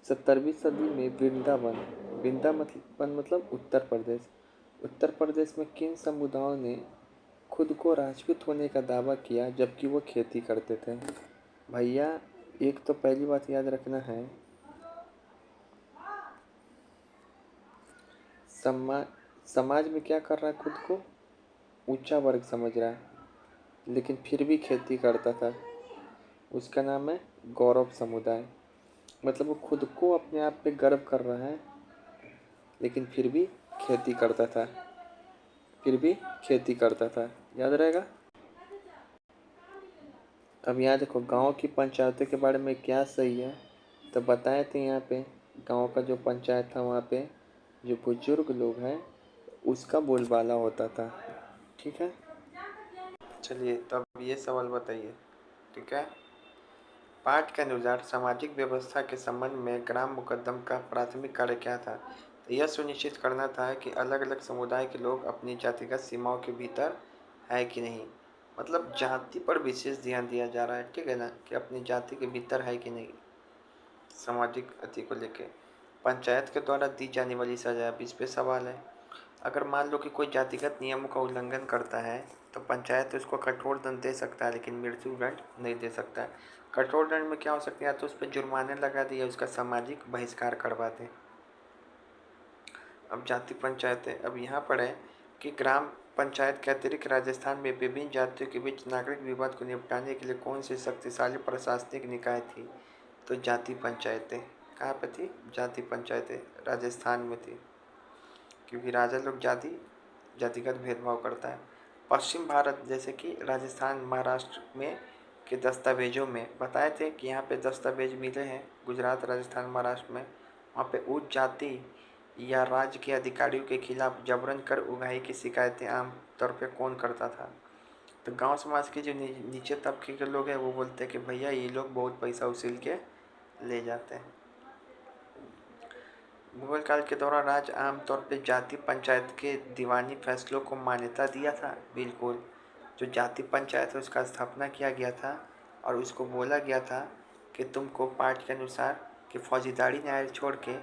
17वीं सदी में वृंदावन, वृंदावन मतलब उत्तर प्रदेश, उत्तर प्रदेश में किन समुदायों ने खुद को राजपूत होने का दावा किया जबकि वो खेती करते थे? भैया, एक तो पहली बात याद रखना है, समाज समाज में क्या कर रहा है? खुद को ऊंचा वर्ग समझ रहा है, लेकिन फिर भी खेती करता था। उसका नाम है गौरव समुदाय। मतलब वो खुद को अपने आप पे गर्व कर रहा है, लेकिन फिर भी खेती करता था, फिर भी खेती करता था। याद रहेगा। अब यहाँ देखो, गांव की पंचायतों के बारे में क्या सही है? तो बताए थे यहाँ पे गांव का जो पंचायत था वहाँ पे जो बुजुर्ग लोग हैं उसका बोलबाला होता था। ठीक है, चलिए तब ये सवाल बताइए। ठीक है, पाठ के अनुसार सामाजिक व्यवस्था के संबंध में ग्राम मुकद्दम का प्राथमिक कार्य क्या था? तो यह सुनिश्चित करना था कि अलग अलग समुदाय के लोग अपनी जातिगत सीमाओं के भीतर है कि नहीं। मतलब जाति पर विशेष ध्यान दिया जा रहा है, ठीक है ना, कि अपनी जाति के भीतर है कि नहीं, सामाजिक अति को लेके। पंचायत के द्वारा दी जाने वाली सजा, अब इस पे सवाल है। अगर मान लो कि कोई जातिगत नियमों का उल्लंघन करता है तो पंचायत उसको कठोर दंड दे सकता है, लेकिन मृत्यु दंड नहीं दे सकता है। कठोर दंड में क्या हो सकता है, या तो उस पर जुर्माने लगा दे या उसका सामाजिक बहिष्कार करवा दे। अब जाति पंचायतें, अब यहाँ पर है कि ग्राम पंचायत के अतिरिक्त राजस्थान में विभिन्न जातियों के बीच नागरिक विवाद को निपटाने के लिए कौन सी शक्तिशाली प्रशासनिक निकाय थी? तो जाति पंचायतें। कहाँ पे थी? जाति पंचायतें राजस्थान में थी, क्योंकि राजा लोग जातिगत भेदभाव करता है। पश्चिम भारत जैसे कि राजस्थान महाराष्ट्र में के दस्तावेजों में बताए थे कि यहाँ पे दस्तावेज मिले हैं, गुजरात राजस्थान महाराष्ट्र में। वहाँ पे उच्च जाति या राज्य के अधिकारियों के खिलाफ जबरन कर उगाही की शिकायतें आम तौर पे कौन करता था? तो गांव समाज के जो नीचे तबके के लोग हैं वो बोलते हैं कि भैया ये लोग बहुत पैसा उसील के ले जाते हैं। मुगल काल के दौरान राज्य आमतौर पर जाति पंचायत के दीवानी फैसलों को मान्यता दिया था। बिल्कुल, जो जाति पंचायत है उसका स्थापना किया गया था और उसको बोला गया था कि तुमको पाठ के अनुसार कि फौजदारी न्याय छोड़ के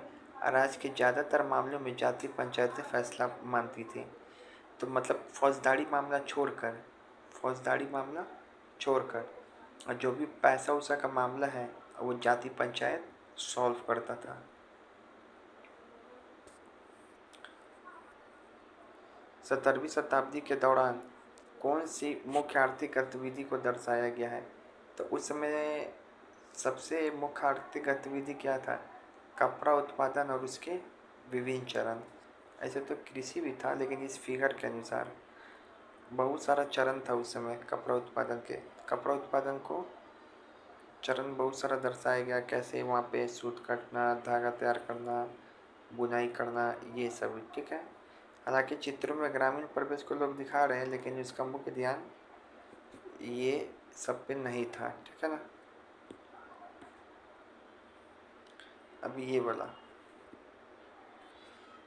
राज्य के ज़्यादातर मामलों में जाति पंचायतें फैसला मानती थी। तो मतलब फौजदारी मामला छोड़कर और जो भी पैसा उसा का मामला है वो जाति पंचायत सॉल्व करता था। 17वीं शताब्दी के दौरान कौन सी मुख्य आर्थिक गतिविधि को दर्शाया गया है? तो उस समय सबसे मुख्य आर्थिक गतिविधि क्या था? कपड़ा उत्पादन और उसके विभिन्न चरण। ऐसे तो कृषि भी था, लेकिन इस फिगर के अनुसार बहुत सारा चरण था उस समय कपड़ा उत्पादन के। कपड़ा उत्पादन को चरण बहुत सारा दर्शाया गया, कैसे वहाँ पे सूत काटना, धागा तैयार करना, बुनाई करना, ये सब। ठीक है, हालांकि चित्रों में ग्रामीण परिवेश को लोग दिखा रहे हैं, लेकिन इसका मुख्य ध्यान ये सब पे नहीं था। ठीक है ना। अब ये वाला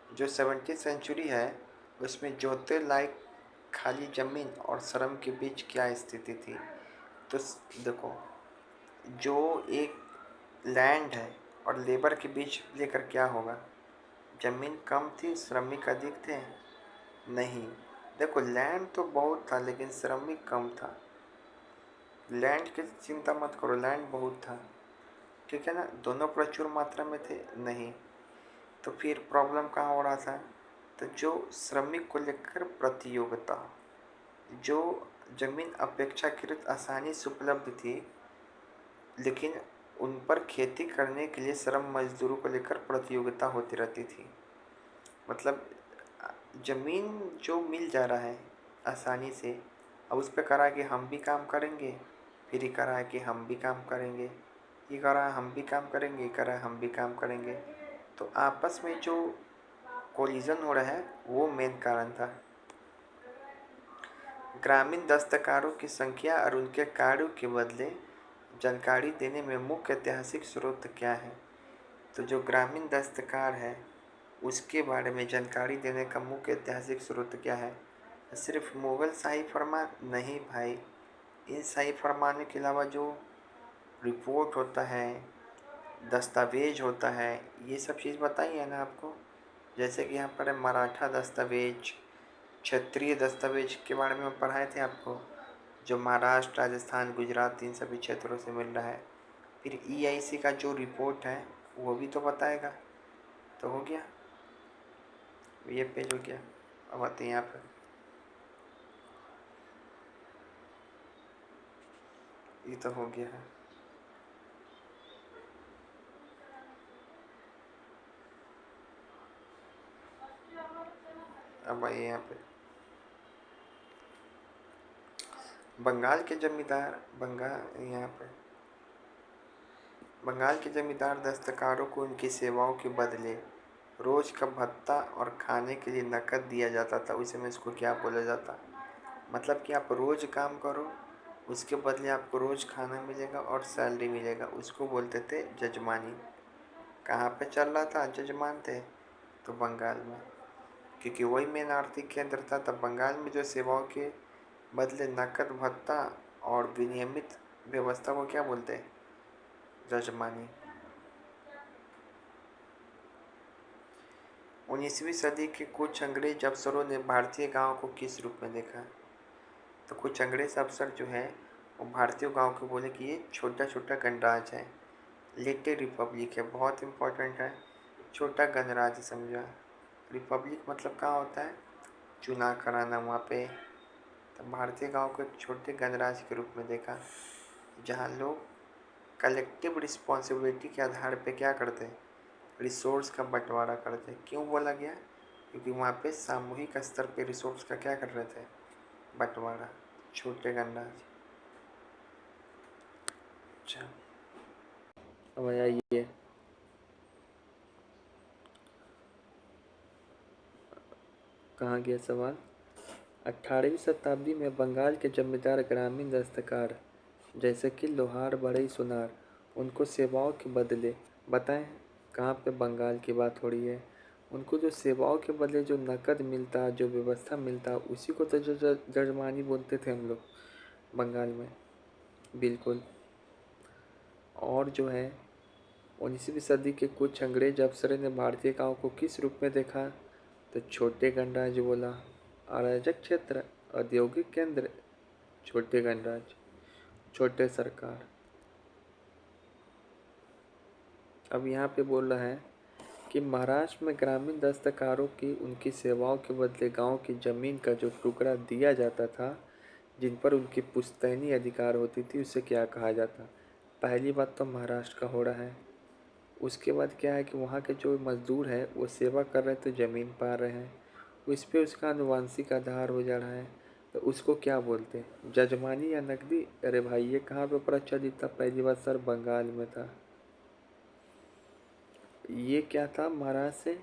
जो 17वीं सेंचुरी है उसमें जोते लायक खाली जमीन और श्रम के बीच क्या स्थिति थी? तो देखो, जो एक लैंड है और लेबर के बीच लेकर क्या होगा? जमीन कम थी, श्रमिक अधिक थे? नहीं, देखो लैंड तो बहुत था लेकिन श्रमिक कम था। लैंड की चिंता मत करो, लैंड बहुत था। ठीक है ना, दोनों प्रचुर मात्रा में थे? नहीं। तो फिर प्रॉब्लम कहाँ हो रहा था? तो जो श्रमिक को लेकर प्रतियोगिता, जो जमीन अपेक्षाकृत आसानी से उपलब्ध थी लेकिन उन पर खेती करने के लिए श्रम मजदूरों को लेकर प्रतियोगिता होती रहती थी। मतलब ज़मीन जो मिल जा रहा है आसानी से, अब उस पर करा कि हम भी काम करेंगे, फिर ये करा है कि हम भी काम करेंगे, ये करा है हम भी काम करेंगे, ये करा है हम भी काम करेंगे। तो आपस में जो कोलिजन हो रहा है वो मेन कारण था। ग्रामीण दस्तकारों की संख्या और उनके कार्यों के बदले जानकारी देने में मुख्य ऐतिहासिक स्रोत क्या है? तो जो ग्रामीण दस्तकार है उसके बारे में जानकारी देने का मुख्य ऐतिहासिक स्रोत क्या है? सिर्फ मुगल शाही फरमान? नहीं भाई, इन शाही फरमानों के अलावा जो रिपोर्ट होता है, दस्तावेज होता है, ये सब चीज़ बताई है ना आपको। जैसे कि यहाँ पर है मराठा दस्तावेज, क्षेत्रीय दस्तावेज के बारे में पढ़ाए थे आपको, जो महाराष्ट्र, राजस्थान, गुजरात इन सभी क्षेत्रों से मिल रहा है। फिर ईआईसी का जो रिपोर्ट है वो भी तो बताएगा। तो हो गया, ये पेज हो गया। अब आते हैं यहाँ पर, ये तो हो गया है। अब आइए यहाँ पे, बंगाल के जमींदार, बंगाल यहाँ पे बंगाल के जमींदार दस्तकारों को उनकी सेवाओं के बदले रोज का भत्ता और खाने के लिए नकद दिया जाता था। उस समय इसको क्या बोला जाता? मतलब कि आप रोज काम करो, उसके बदले आपको रोज खाना मिलेगा और सैलरी मिलेगा। उसको बोलते थे जजमानी। कहाँ पे चल रहा था जजमान थे? तो बंगाल में, क्योंकि वही मेन आर्थिक केंद्र था। तब बंगाल में जो सेवाओं के बदले नकद भत्ता और विनियमित व्यवस्था को क्या बोलते हैं? जजमानी। 19वीं सदी के कुछ अंग्रेज अफसरों ने भारतीय गांव को किस रूप में देखा? तो कुछ अंग्रेज अफसर जो है वो भारतीय गांव को बोले कि ये छोटा छोटा गणराज्य है, लिटिल रिपब्लिक है। बहुत इंपॉर्टेंट है, छोटा गणराज्य समझा। रिपब्लिक मतलब कहाँ होता है? चुनाव कराना वहाँ पे। तो भारतीय गांव को एक छोटे गणराज्य के रूप में देखा, जहाँ लोग कलेक्टिव रिस्पॉन्सिबिलिटी के आधार पे क्या करते हैं? रिसोर्स का बंटवारा करते हैं। क्यों बोला गया? क्योंकि वहाँ पे सामूहिक स्तर पे रिसोर्स का क्या कर रहे थे? बंटवारा। छोटे गणराज्य। अच्छा, अब आइए, कहाँ गया सवाल? 18वीं शताब्दी में बंगाल के जमींदार ग्रामीण दस्तकार जैसे कि लोहार बढ़ई सुनार उनको सेवाओं के बदले, बताएं कहाँ पे बंगाल की बात हो रही है? उनको जो सेवाओं के बदले जो नकद मिलता, जो व्यवस्था मिलता, उसी को तो जजमानी बोलते थे हम लोग बंगाल में। बिल्कुल। और जो है 19वीं सदी के कुछ अंग्रेज अफसरों ने भारतीय गांव को किस रूप में देखा? तो छोटे गणराज्य बोला। अराजक क्षेत्र, औद्योगिक केंद्र, छोटे गणराज्य, छोटे सरकार। अब यहाँ पे बोल रहा है कि महाराष्ट्र में ग्रामीण दस्तकारों की उनकी सेवाओं के बदले गांव की जमीन का जो टुकड़ा दिया जाता था, जिन पर उनकी पुश्तैनी अधिकार होती थी, उसे क्या कहा जाता? पहली बात तो महाराष्ट्र का हो रहा है। उसके बाद क्या है कि वहाँ के जो मजदूर हैं वो सेवा कर रहे हैं तो ज़मीन पा रहे हैं, उस पर उसका आनुवांशिक आधार हो जा रहा है। तो उसको क्या बोलते हैं? जजमानी या नकदी? अरे भाई ये कहाँ पे प्रचलित था? पहली बात सर बंगाल में था। ये क्या था? महाराष्ट्र से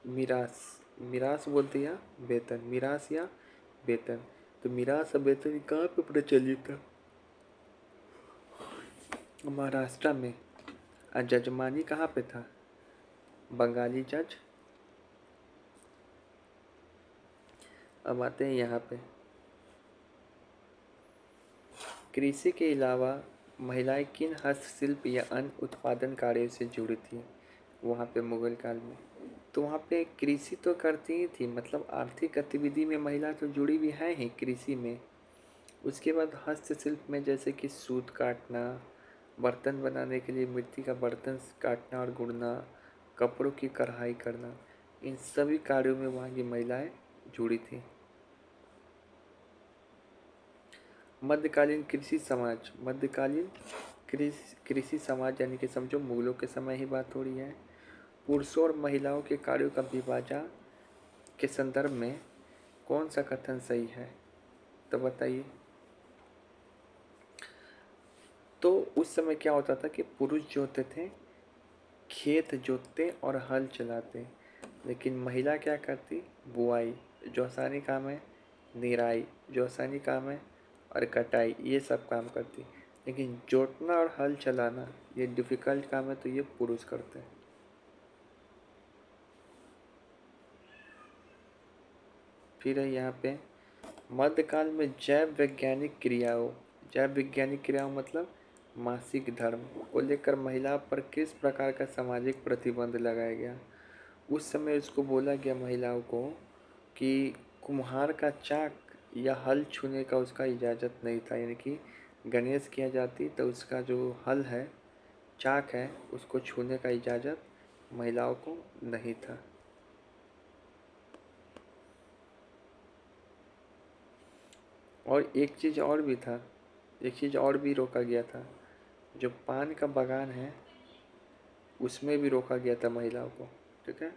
मिरास, मिरास बोलते या वेतन, मिरास या वेतन। तो मिरास और वेतन कहाँ पे प्रचलित था? महाराष्ट्र में। और जजमानी कहाँ पे था? बंगाली जज। अब आते हैं यहाँ पे, कृषि के अलावा महिलाएं किन हस्तशिल्प या अन्य उत्पादन कार्यों से जुड़ी थी वहाँ पे मुगल काल में? तो वहाँ पे कृषि तो करती ही थी, मतलब आर्थिक गतिविधि में महिला तो जुड़ी भी है ही कृषि में। उसके बाद हस्तशिल्प में जैसे कि सूत काटना, बर्तन बनाने के लिए मिट्टी का बर्तन काटना और गुड़ना, कपड़ों की कढ़ाई करना, इन सभी कार्यों में वहाँ की महिलाएं जुड़ी थी। मध्यकालीन कृषि समाज, मध्यकालीन कृषि समाज यानी कि समझो मुगलों के समय ही बात हो रही है। पुरुषों और महिलाओं के कार्यों का विभाजन के संदर्भ में कौन सा कथन सही है? तो बताइए। तो उस समय क्या होता था कि पुरुष जो होते थे खेत जोतते और हल चलाते, लेकिन महिला क्या करती? बुआई जो आसानी काम है, निराई जो आसानी काम है, और कटाई ये सब काम करती। लेकिन जोतना और हल चलाना ये डिफ़िकल्ट काम है, तो ये पुरुष करते हैं। फिर है यहाँ पे मध्यकाल में जैव वैज्ञानिक क्रियाओं मतलब मासिक धर्म को लेकर महिला पर किस प्रकार का सामाजिक प्रतिबंध लगाया गया? उस समय उसको बोला गया महिलाओं को कि कुम्हार का चाक या हल छूने का उसका इजाज़त नहीं था, यानी कि गणेश किया जाती तो उसका जो हल है, चाक है, उसको छूने का इजाज़त महिलाओं को नहीं था। और एक चीज़ और भी था, एक चीज़ और भी रोका गया था, जो पान का बागान है उसमें भी रोका गया था महिलाओं को। ठीक है।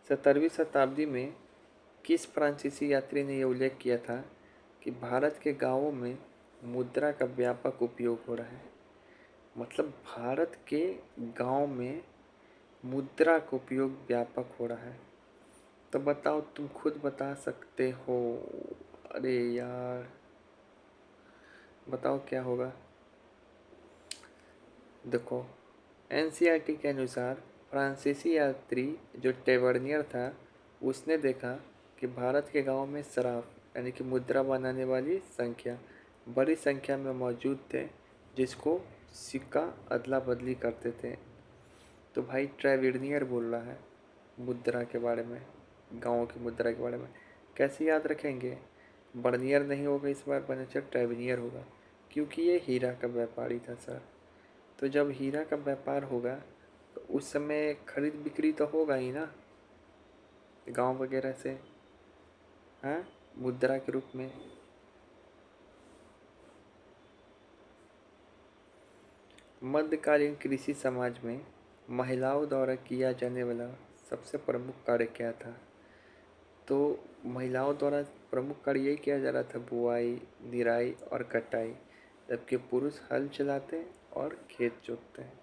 17वीं शताब्दी में किस फ्रांसीसी यात्री ने यह उल्लेख किया था कि भारत के गांवों में मुद्रा का व्यापक उपयोग हो रहा है? मतलब भारत के गांव में मुद्रा का उपयोग व्यापक हो रहा है। तो बताओ, तुम खुद बता सकते हो? अरे यार, बताओ क्या होगा। देखो, एनसीईआरटी के अनुसार फ्रांसीसी यात्री जो टेवर्नियर था, उसने देखा कि भारत के गांव में सराफ यानी कि मुद्रा बनाने वाली संख्या बड़ी संख्या में मौजूद थे, जिसको सिक्का अदला बदली करते थे। तो भाई ट्रेवर्नियर बोल रहा है मुद्रा के बारे में, गाँव की मुद्रा के बारे में। कैसे याद रखेंगे? बर्नियर नहीं होगा इस बार, बनेचर ट्रेवर्नियर होगा, क्योंकि ये हीरा का व्यापारी था सर। तो जब हीरा का व्यापार होगा तो उस समय खरीद बिक्री तो होगा ही ना गांव वगैरह से, हाँ, मुद्रा के रूप में। मध्यकालीन कृषि समाज में महिलाओं द्वारा किया जाने वाला सबसे प्रमुख कार्य क्या था? तो महिलाओं द्वारा प्रमुख कार्य यही किया जा रहा था, बुआई, निराई और कटाई, जबकि पुरुष हल चलाते और खेत जोतते हैं।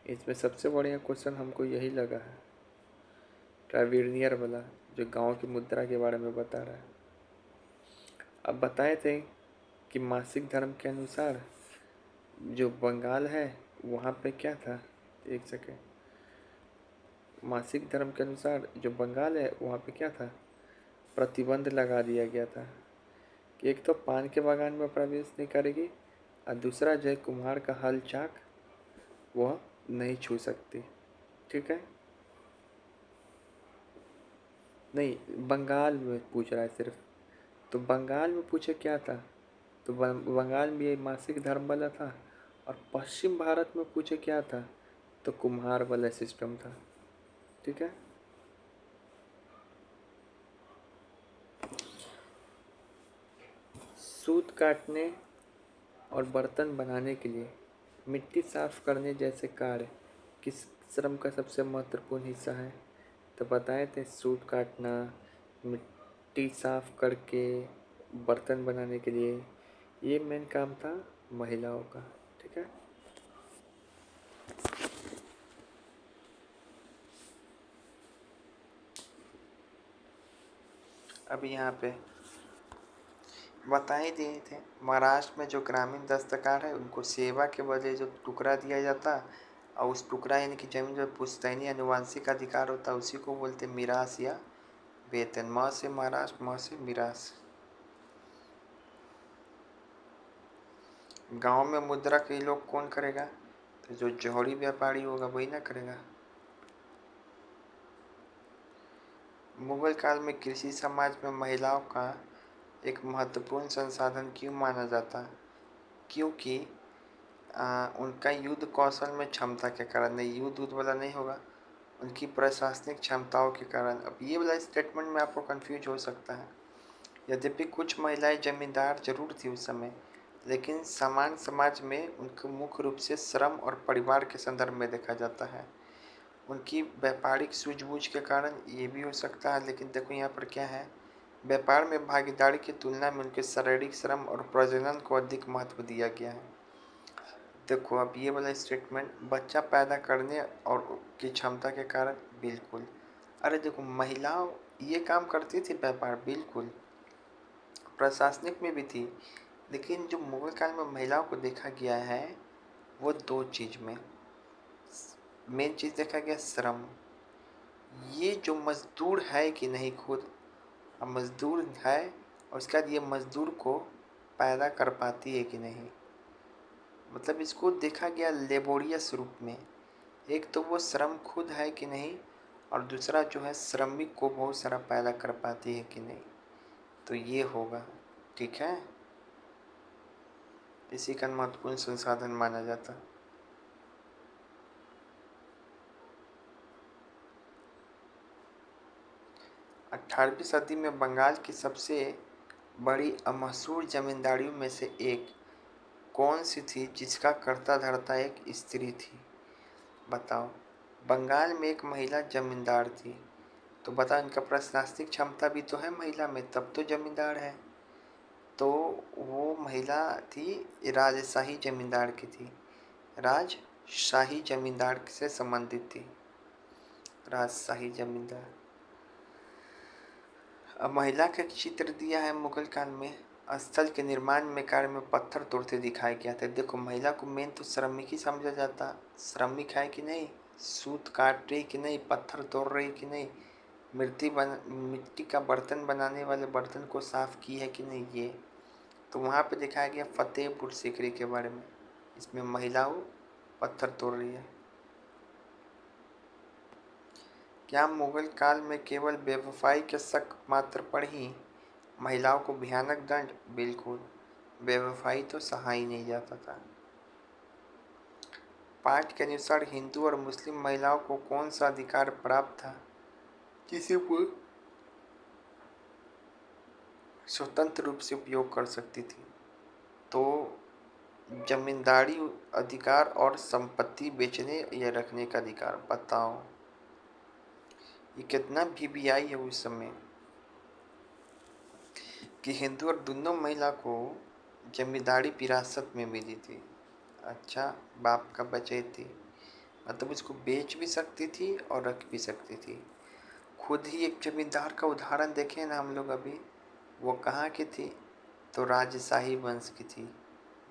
इसमें सबसे बढ़िया क्वेश्चन हमको यही लगा है, ट्रेवर्नियर वाला, जो गांव की मुद्रा के बारे में बता रहा है। अब बताए थे कि मासिक धर्म के अनुसार जो बंगाल है वहाँ पे क्या था, एक सेकेंड, मासिक धर्म के अनुसार जो बंगाल है वहाँ पे क्या था, प्रतिबंध लगा दिया गया था कि एक तो पान के बागान में प्रवेश नहीं करेगी, और दूसरा जो है कुम्हार का हल चाक वह नहीं छू सकती। ठीक है, नहीं बंगाल में पूछ रहा है सिर्फ, तो बंगाल में पूछे क्या था, तो बंगाल में ये मासिक धर्म वाला था, और पश्चिम भारत में पूछे क्या था, तो कुम्हार वाला सिस्टम था। ठीक है, सूत काटने और बर्तन बनाने के लिए मिट्टी साफ करने जैसे कार्य किस श्रम का सबसे महत्वपूर्ण हिस्सा है? तो बताए थे सूत काटना, मिट्टी साफ करके बर्तन बनाने के लिए, ये मेन काम था महिलाओं का। ठीक है, अब यहाँ पे बता ही दिए थे, महाराष्ट्र में जो ग्रामीण दस्तकार है उनको सेवा के बदले जो टुकड़ा दिया जाता, और उस टुकड़ा यानी कि जमीन जो पुश्तैनी आनुवंशिक अधिकार होता है उसी को बोलते मिरास या वेतन। म से महाराष्ट्र, म से मिरास। गांव में मुद्रा के लोग कौन करेगा? तो जो जौहरी व्यापारी होगा वही ना करेगा। मुगल काल में कृषि समाज में महिलाओं का एक महत्वपूर्ण संसाधन क्यों माना जाता? क्योंकि उनका युद्ध कौशल में क्षमता के कारण, नहीं युद्ध उद्ध वाला नहीं होगा, उनकी प्रशासनिक क्षमताओं के कारण। अब ये वाला स्टेटमेंट में आपको कंफ्यूज हो सकता है। यद्यपि कुछ महिलाएं जमींदार जरूर थी उस समय, लेकिन समान समाज में उनको मुख्य रूप से श्रम और परिवार के संदर्भ में देखा जाता है। उनकी व्यापारिक सूझबूझ के कारण ये भी हो सकता है, लेकिन देखो यहाँ पर क्या है, व्यापार में भागीदारी की तुलना में उनके शारीरिक श्रम और प्रजनन को अधिक महत्व दिया गया है। देखो अब ये वाला स्टेटमेंट, बच्चा पैदा करने और की क्षमता के कारण, बिल्कुल। अरे देखो, महिलाओं ये काम करती थी, व्यापार बिल्कुल, प्रशासनिक में भी थी, लेकिन जो मुगल काल में महिलाओं को देखा गया है वो दो चीज़ में मेन चीज़ देखा गया, श्रम। ये जो मजदूर है कि नहीं खुद, अब मजदूर है और उसके बाद ये मजदूर को पैदा कर पाती है कि नहीं, मतलब इसको देखा गया लेबोरियस रूप में। एक तो वो श्रम खुद है कि नहीं, और दूसरा जो है श्रमिक को बहुत सारा पैदा कर पाती है कि नहीं, तो ये होगा। ठीक है, इसी का महत्वपूर्ण संसाधन माना जाता। 18वीं सदी में बंगाल की सबसे बड़ी मशहूर जमींदारियों में से एक कौन सी थी जिसका कर्ता धर्ता एक स्त्री थी? बताओ, बंगाल में एक महिला जमींदार थी तो बता, इनका प्रशासनिक क्षमता भी तो है महिला में, तब तो जमींदार है। तो वो महिला थी, राजशाही जमींदार की थी, राजशाही जमींदार से संबंधित थी, राजशाही जमींदार। अब महिला का चित्र दिया है मुगल काल में। स्थल के निर्माण में कार्य में पत्थर तोड़ते दिखाया गया था। देखो, महिला को मेन तो श्रमिक ही समझा जाता। श्रमिक है कि नहीं, सूत काट रही कि नहीं, पत्थर तोड़ रही कि नहीं, मिट्टी का बर्तन बनाने वाले बर्तन को साफ की है कि नहीं, ये तो वहाँ पे दिखाया गया फतेहपुर सीकरी के बारे में। इसमें महिलाओं पत्थर तोड़ रही है। क्या मुगल काल में केवल बेवफाई के शक मात्र पर ही महिलाओं को भयानक दंड? बिल्कुल, बेवफाई तो सहा ही नहीं जाता था। पाठ के अनुसार हिंदू और मुस्लिम महिलाओं को कौन सा अधिकार प्राप्त था जिसे वो स्वतंत्र रूप से उपयोग कर सकती थी? तो जमींदारी अधिकार और संपत्ति बेचने या रखने का अधिकार। बताओ, ये कितना वीवीआई है उस समय कि हिंदू और दोनों महिला को जमींदारी विरासत में मिली थी। अच्छा, बाप का बचे थी, मतलब उसको बेच भी सकती थी और रख भी सकती थी। खुद ही एक जमींदार का उदाहरण देखें ना हम लोग अभी, वो कहाँ की थी? तो राजशाही वंश की थी,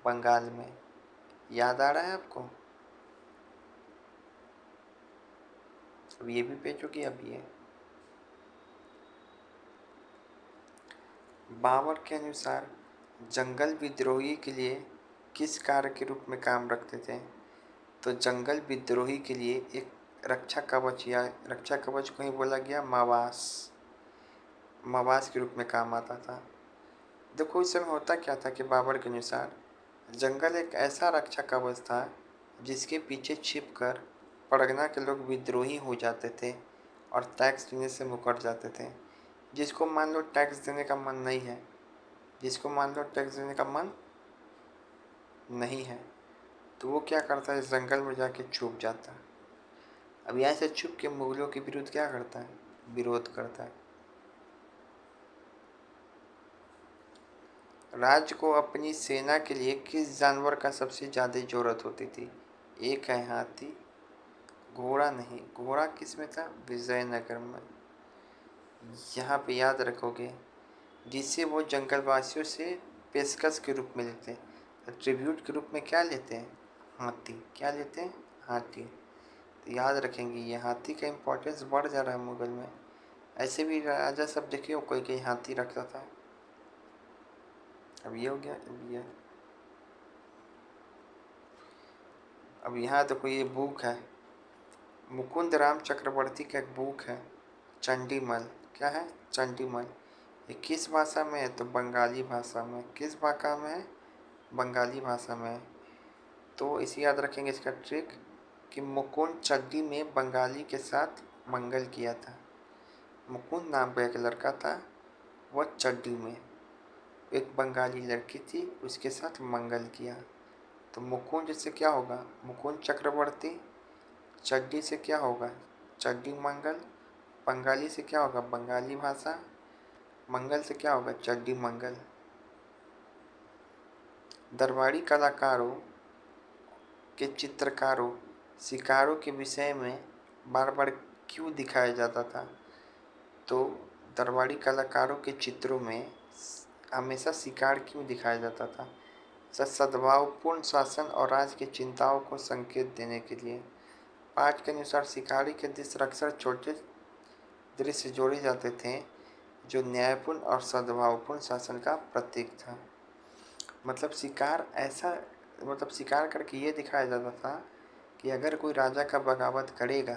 बंगाल में। याद आ रहा है आपको? अब ये भी बेचोगी अब ये। बाबर के अनुसार जंगल विद्रोही के लिए किस कार्य के रूप में काम रखते थे? तो जंगल विद्रोही के लिए एक रक्षा कवच, या रक्षा कवच को ही बोला गया मवास, मवास के रूप में काम आता था। देखो, इस समय होता क्या था कि बाबर के अनुसार जंगल एक ऐसा रक्षा कवच था जिसके पीछे छिपकर परगना के लोग विद्रोही हो जाते थे और टैक्स देने से मुकर जाते थे। जिसको मान लो टैक्स देने का मन नहीं है, जिसको मान लो टैक्स देने का मन नहीं है, तो वो क्या करता है, जंगल में जाके छुप जाता है। अब यहाँ से छुप के मुगलों के विरुद्ध क्या करता है, विरोध करता है। राज्य को अपनी सेना के लिए किस जानवर का सबसे ज़्यादा ज़रूरत होती थी? एक है हाथी, घोड़ा नहीं, घोड़ा किस में था, विजयनगर में। यहाँ पे याद रखोगे, जिसे वो जंगलवासियों से पेशकश के रूप में लेते हैं, ट्रिब्यूट के रूप में क्या लेते हैं, हाथी। क्या लेते हैं, हाथी। तो याद रखेंगे, ये हाथी का इम्पोर्टेंस बढ़ जा रहा है मुगल में। ऐसे भी राजा सब देखिए, कोई कोई हाथी रखता था। अब ये हो गया, अब यहाँ देखो, ये बुक है, मुकुंद राम चक्रवर्ती का एक बुक है, चंडीमल। क्या है, चंडीमल। ये किस भाषा में है? तो बंगाली भाषा में। किस भाषा में है, बंगाली भाषा में। तो इसे याद रखेंगे, इसका ट्रिक कि मुकुंद चड्डी में बंगाली के साथ मंगल किया था। मुकुंद नाम का एक लड़का था, वह चड्डी में एक बंगाली लड़की थी, उसके साथ मंगल किया। तो मुकुंद से क्या होगा, मुकुंद चक्रवर्ती। चड्डी से क्या होगा, चड्डी मंगल। बंगाली से क्या होगा, बंगाली भाषा। मंगल से क्या होगा, चड्डी मंगल। दरबारी कलाकारों के चित्रकारों शिकारों के विषय में बार बार क्यों दिखाया जाता था? तो दरबारी कलाकारों के चित्रों में हमेशा शिकार क्यों दिखाया जाता था? सद्भावपूर्ण शासन और राज्य की चिंताओं को संकेत देने के लिए। पाठ के अनुसार शिकारी के दृश्य अक्सर छोटे दृश्य जोड़े जाते थे जो न्यायपूर्ण और सद्भावपूर्ण शासन का प्रतीक था। मतलब शिकार ऐसा, मतलब शिकार करके ये दिखाया जाता था कि अगर कोई राजा का बगावत करेगा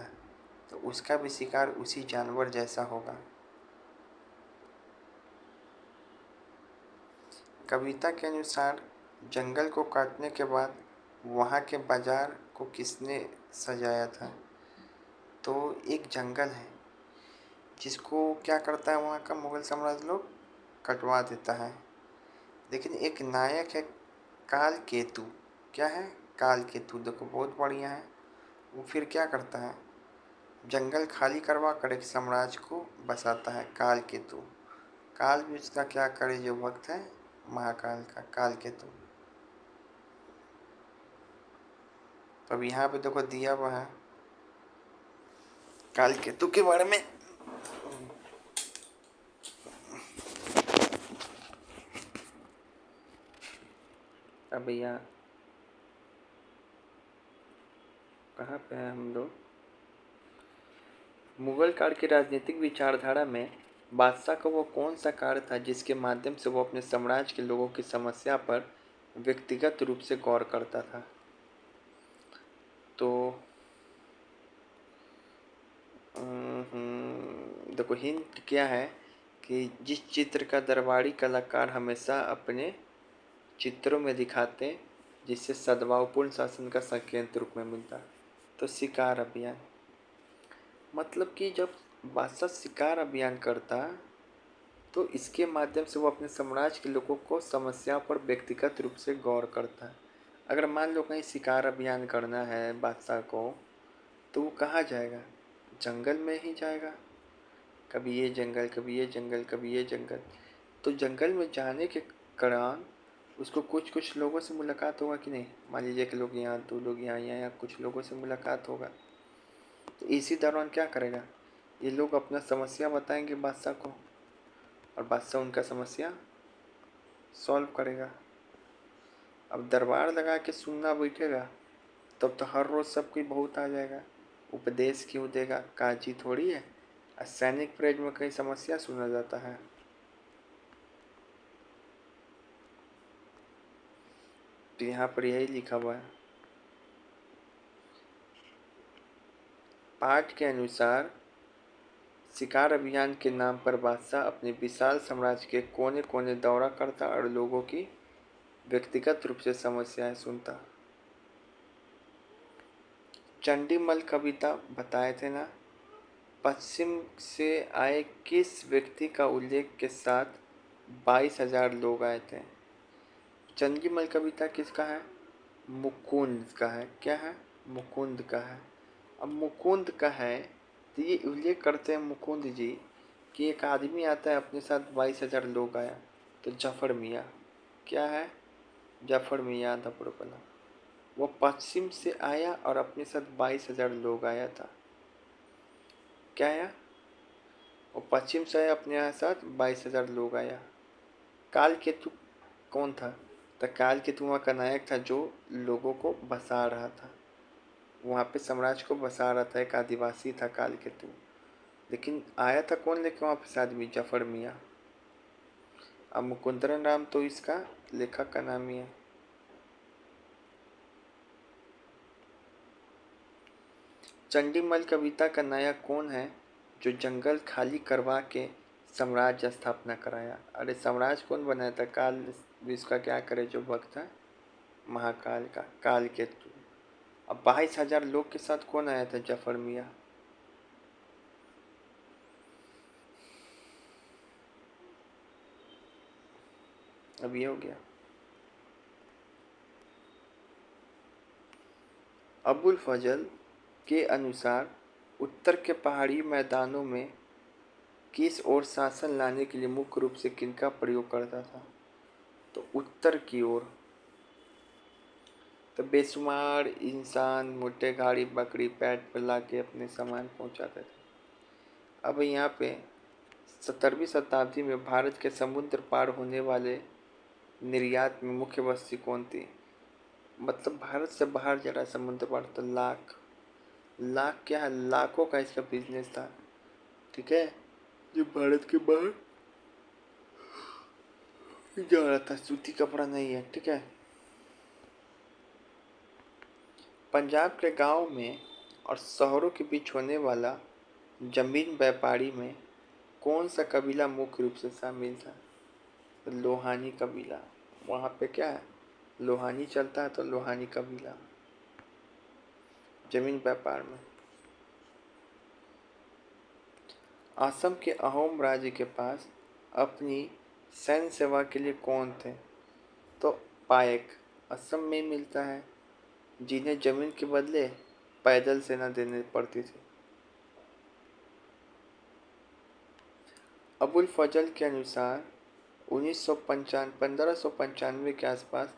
तो उसका भी शिकार उसी जानवर जैसा होगा। कविता के अनुसार जंगल को काटने के बाद वहाँ के बाजार को किसने सजाया था? तो एक जंगल है जिसको क्या करता है वहाँ का मुगल साम्राज्य लोग, कटवा देता है। लेकिन एक नायक है काल केतु। क्या है, काल केतु। देखो बहुत बढ़िया है। वो फिर क्या करता है, जंगल खाली करवा कर एक साम्राज्य को बसाता है काल केतु। काल भी उसका क्या करे जो भक्त है महाकाल का, काल केतु। तो अब यहाँ पे देखो दिया हुआ है काल केतु के बारे में। अब भैया कहाँ पे है हम लोग? मुगल काल की राजनीतिक विचारधारा में बादशाह का वो कौन सा कार्य था जिसके माध्यम से वो अपने साम्राज्य के लोगों की समस्या पर व्यक्तिगत रूप से गौर करता था? तो देखो हिंट क्या है कि जिस चित्र का दरबारी कलाकार हमेशा अपने चित्रों में दिखाते हैं जिससे सद्भावपूर्ण शासन का संकेत रूप में मिलता। तो शिकार अभियान, मतलब कि जब बादशाह शिकार अभियान करता तो इसके माध्यम से वो अपने साम्राज्य के लोगों को समस्या पर व्यक्तिगत रूप से गौर करता है। अगर मान लो कहीं शिकार अभियान करना है बादशाह को तो वो कहाँ जाएगा? जंगल में ही जाएगा। कभी ये जंगल, कभी ये जंगल, कभी ये जंगल। तो जंगल में जाने के दौरान उसको कुछ कुछ लोगों से मुलाकात होगा कि नहीं? मान लीजिए कि लोग यहाँ, दो लोग यहाँ, या कुछ लोगों से मुलाकात होगा। तो इसी दौरान क्या करेगा? ये लोग अपना समस्या बताएंगे बादशाह को और बादशाह उनका समस्या सॉल्व करेगा। अब दरबार लगा के सुनना बैठेगा तब तो हर रोज़ सब कोई बहुत आ जाएगा। उपदेश क्यों देगा? काजी थोड़ी है। सैनिक परेड में कहीं समस्या सुना जाता है? तो यहाँ पर यही लिखा हुआ है। पाठ के अनुसार शिकार अभियान के नाम पर बादशाह अपने विशाल साम्राज्य के कोने कोने दौरा करता और लोगों की व्यक्तिगत रूप से समस्याएं सुनता। चंडीमल कविता बताए थे ना, पश्चिम से आए किस व्यक्ति का उल्लेख के साथ 22,000 लोग आए थे? चंडीमल कविता किसका है? मुकुंद का है। क्या है? मुकुंद का है। अब मुकुंद का है तो ये उल्लेख करते हैं मुकुंद जी कि एक आदमी आता है अपने साथ 22,000 लोग आया। तो जफर मियाँ क्या है? जफर मियाँ धपड़पला। वो पश्चिम से आया और अपने साथ 22,000 लोग आया था। क्या आया? वो पश्चिम से आया अपने यहाँ साथ 22,000 लोग आया। काल केतु कौन था? तो काल केतु वहाँ का नायक था जो लोगों को बसा रहा था, वहाँ पे साम्राज्य को बसा रहा था। एक आदिवासी था काल केतु। लेकिन आया था कौन लेके वहाँ पे? आदमी जफर मियाँ। अब मुकुंदरन राम तो इसका लेखक का नाम ही है। चंडीमल कविता का नायक कौन है जो जंगल खाली करवा के साम्राज्य स्थापना कराया? अरे साम्राज्य कौन बनाया था? काल विश्व का क्या करे जो भक्त है महाकाल का, काल केतु। अब 22,000 लोग के साथ कौन आया था? जफर मियाँ। अब ये हो गया। अबुल फजल के अनुसार उत्तर के पहाड़ी मैदानों में किस ओर शासन लाने के लिए मुख्य रूप से किनका प्रयोग करता था? तो उत्तर की ओर। तो बेशुमार इंसान मोटे गाड़ी बकरी पैट पर ला के अपने सामान पहुंचाते थे। अब यहाँ पे 17वीं शताब्दी में भारत के समुद्र पार होने वाले निर्यात में मुख्य बस्ती कौन थी? मतलब भारत से बाहर जरा समुद्र पार। तो लाख, लाख क्या है? लाखों का इसका बिजनेस था। ठीक है, जो भारत के बाहर जा रहा था, सूती कपड़ा नहीं है। ठीक है, पंजाब के गांव में और शहरों के बीच होने वाला जमीन व्यापारी में कौन सा कबीला मुख्य रूप से शामिल था? तो लोहानी कबीला। वहाँ पे क्या है? लोहानी चलता है, तो लोहानी कबीला जमीन व्यापार में। असम के अहोम राज्य के पास अपनी सैन्य सेवा के लिए कौन थे? तो पायक असम में मिलता है, जिन्हें जमीन के बदले पैदल सेना देनी पड़ती थी। अबुल फजल के अनुसार 1595 के आसपास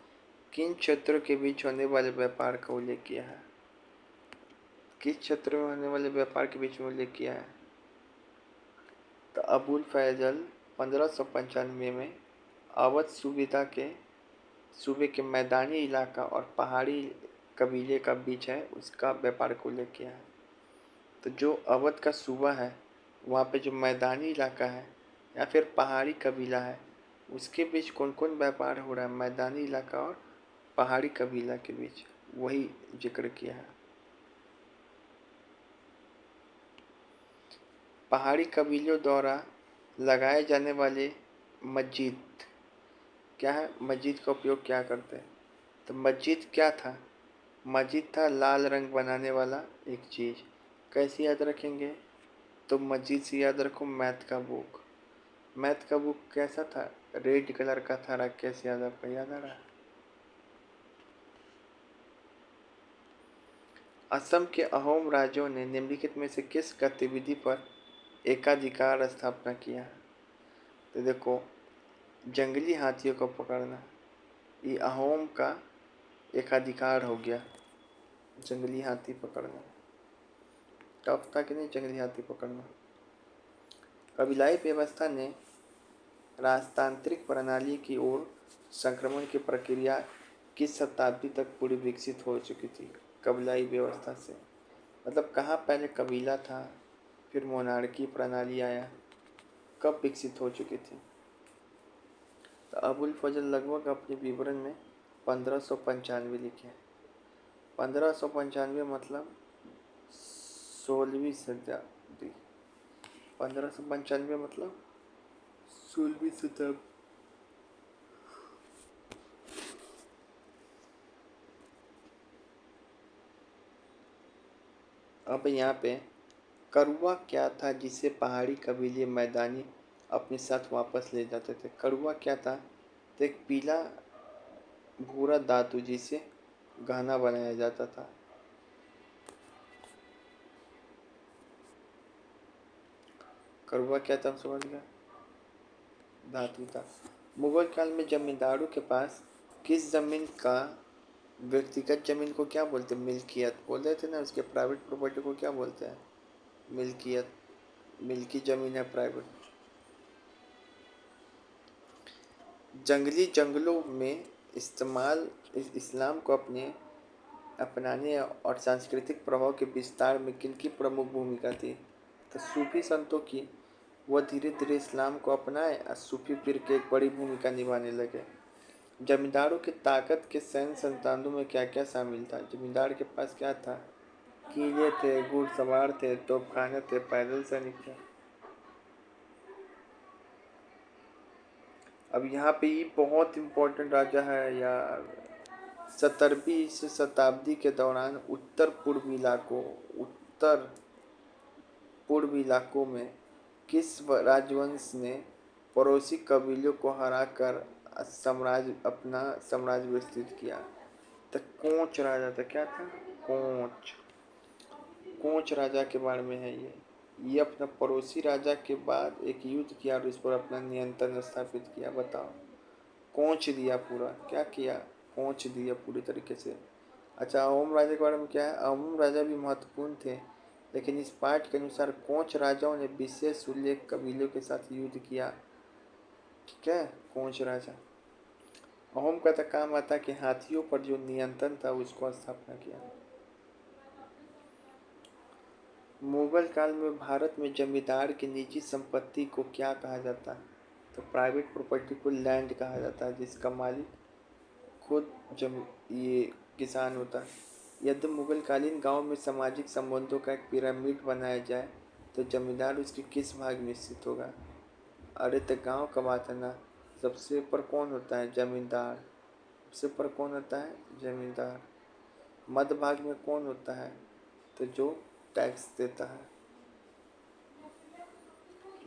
किन क्षेत्रों के बीच होने वाले व्यापार का उल्लेख किया है? किस क्षेत्र में होने वाले व्यापार के बीच में उल्लेख किया है? तो अबुल फैजल 1595 में अवध सूबे के मैदानी इलाका और पहाड़ी कबीले का बीच है उसका व्यापार का उल्लेख किया है। तो जो अवध का सूबा है वहाँ पे जो मैदानी इलाका है या फिर पहाड़ी कबीला है उसके बीच कौन कौन व्यापार हो रहा है? मैदानी इलाका और पहाड़ी कबीला के बीच, वही जिक्र किया है। पहाड़ी कबीलों द्वारा लगाए जाने वाले मस्जिद क्या है? मस्जिद का उपयोग क्या करते हैं? तो मस्जिद क्या था? मस्जिद था लाल रंग बनाने वाला एक चीज़। कैसे याद रखेंगे? तो मस्जिद से याद रखो मैथ का बुक। मैथ का बुक कैसा था? रेड कलर का था। राकेश याद आपका याद आ रहा है? असम के अहोम राजाओं ने निम्नलिखित में से किस गतिविधि पर एकाधिकार स्थापना किया? तो देखो, जंगली हाथियों को पकड़ना ये अहोम का एकाधिकार हो गया। जंगली हाथी पकड़ना टफ था कि नहीं? जंगली हाथी पकड़ना। कबीलाई व्यवस्था ने राजतांत्रिक प्रणाली की ओर संक्रमण की प्रक्रिया किस शताब्दी तक पूरी विकसित हो चुकी थी? कबीलाई व्यवस्था से मतलब कहाँ पहले कबीला था फिर मोनार्की प्रणाली आया, कब विकसित हो चुकी थी? तो अबुल फजल लगभग अपने विवरण में 1595 लिखे। 1595 मतलब 16वीं शताब्दी। 1595 मतलब 16वीं शताब्दी। अब यहाँ पे करुआ क्या था जिसे पहाड़ी कबीले मैदानी अपने साथ वापस ले जाते थे? करुआ क्या था? तो एक पीला भूरा धातु जिसे गहना बनाया जाता था। करुआ क्या था? समझ गया? धातु था। मुगल काल में जमींदारों के पास किस जमीन का व्यक्तिगत जमीन को क्या बोलते हैं? मिल्कियत बोल रहे थे ना। उसके प्राइवेट प्रॉपर्टी को क्या बोलते हैं? मिल्कियत। मिल्की जमीन है प्राइवेट। जंगलों में इस्लाम को अपनाने और सांस्कृतिक प्रभाव के विस्तार में किनकी प्रमुख भूमिका थी? तो सूफी संतों की। वह धीरे धीरे इस्लाम को अपनाए और सूफी पीर की एक बड़ी भूमिका निभाने लगे। जमींदारों की ताकत के सैन्य संसाधनों में क्या क्या शामिल था? जमींदार के पास क्या था? किले थे, घुड़सवार थे, तोपखाने थे, पैदल सैनिक थे। अब यहाँ पे ये बहुत इम्पोर्टेंट राजा है यार। 17वीं शताब्दी के दौरान उत्तर पूर्व इलाकों में किस राजवंश ने पड़ोसी कबीलों को हराकर अपना साम्राज्य विस्तृत किया? तो कोंच राजा था। क्या था? कोंच। कोंच राजा के बारे में है ये अपना पड़ोसी राजा के बाद एक युद्ध किया और इस पर अपना नियंत्रण स्थापित किया। बताओ, कोंच दिया पूरा। क्या किया? कोंच दिया पूरी तरीके से। अच्छा, अहोम राजा के बारे में क्या है? अहोम राजा भी महत्वपूर्ण थे, लेकिन इस पाठ के अनुसार कोंच राजाओं ने विशेष उल्लेख कबीलों के साथ युद्ध किया। ठीक है, कोंच राजा। अहोम का तो काम आता कि हाथियों पर जो नियंत्रण था उसको स्थापना किया। मुगल काल में भारत में जमींदार की निजी संपत्ति को क्या कहा जाता है? तो प्राइवेट प्रॉपर्टी को लैंड कहा जाता है, जिसका मालिक खुद ये किसान होता है। यदि मुगलकालीन गांव में सामाजिक संबंधों का एक पिरामिड बनाया जाए तो जमींदार उसके किस भाग में स्थित होगा? अरे तो गांव का बात है ना। सबसे ऊपर कौन होता है? जमींदार। सबसे ऊपर कौन होता है? जमींदार। मध्य भाग में कौन होता है? तो जो टैक्स देता है।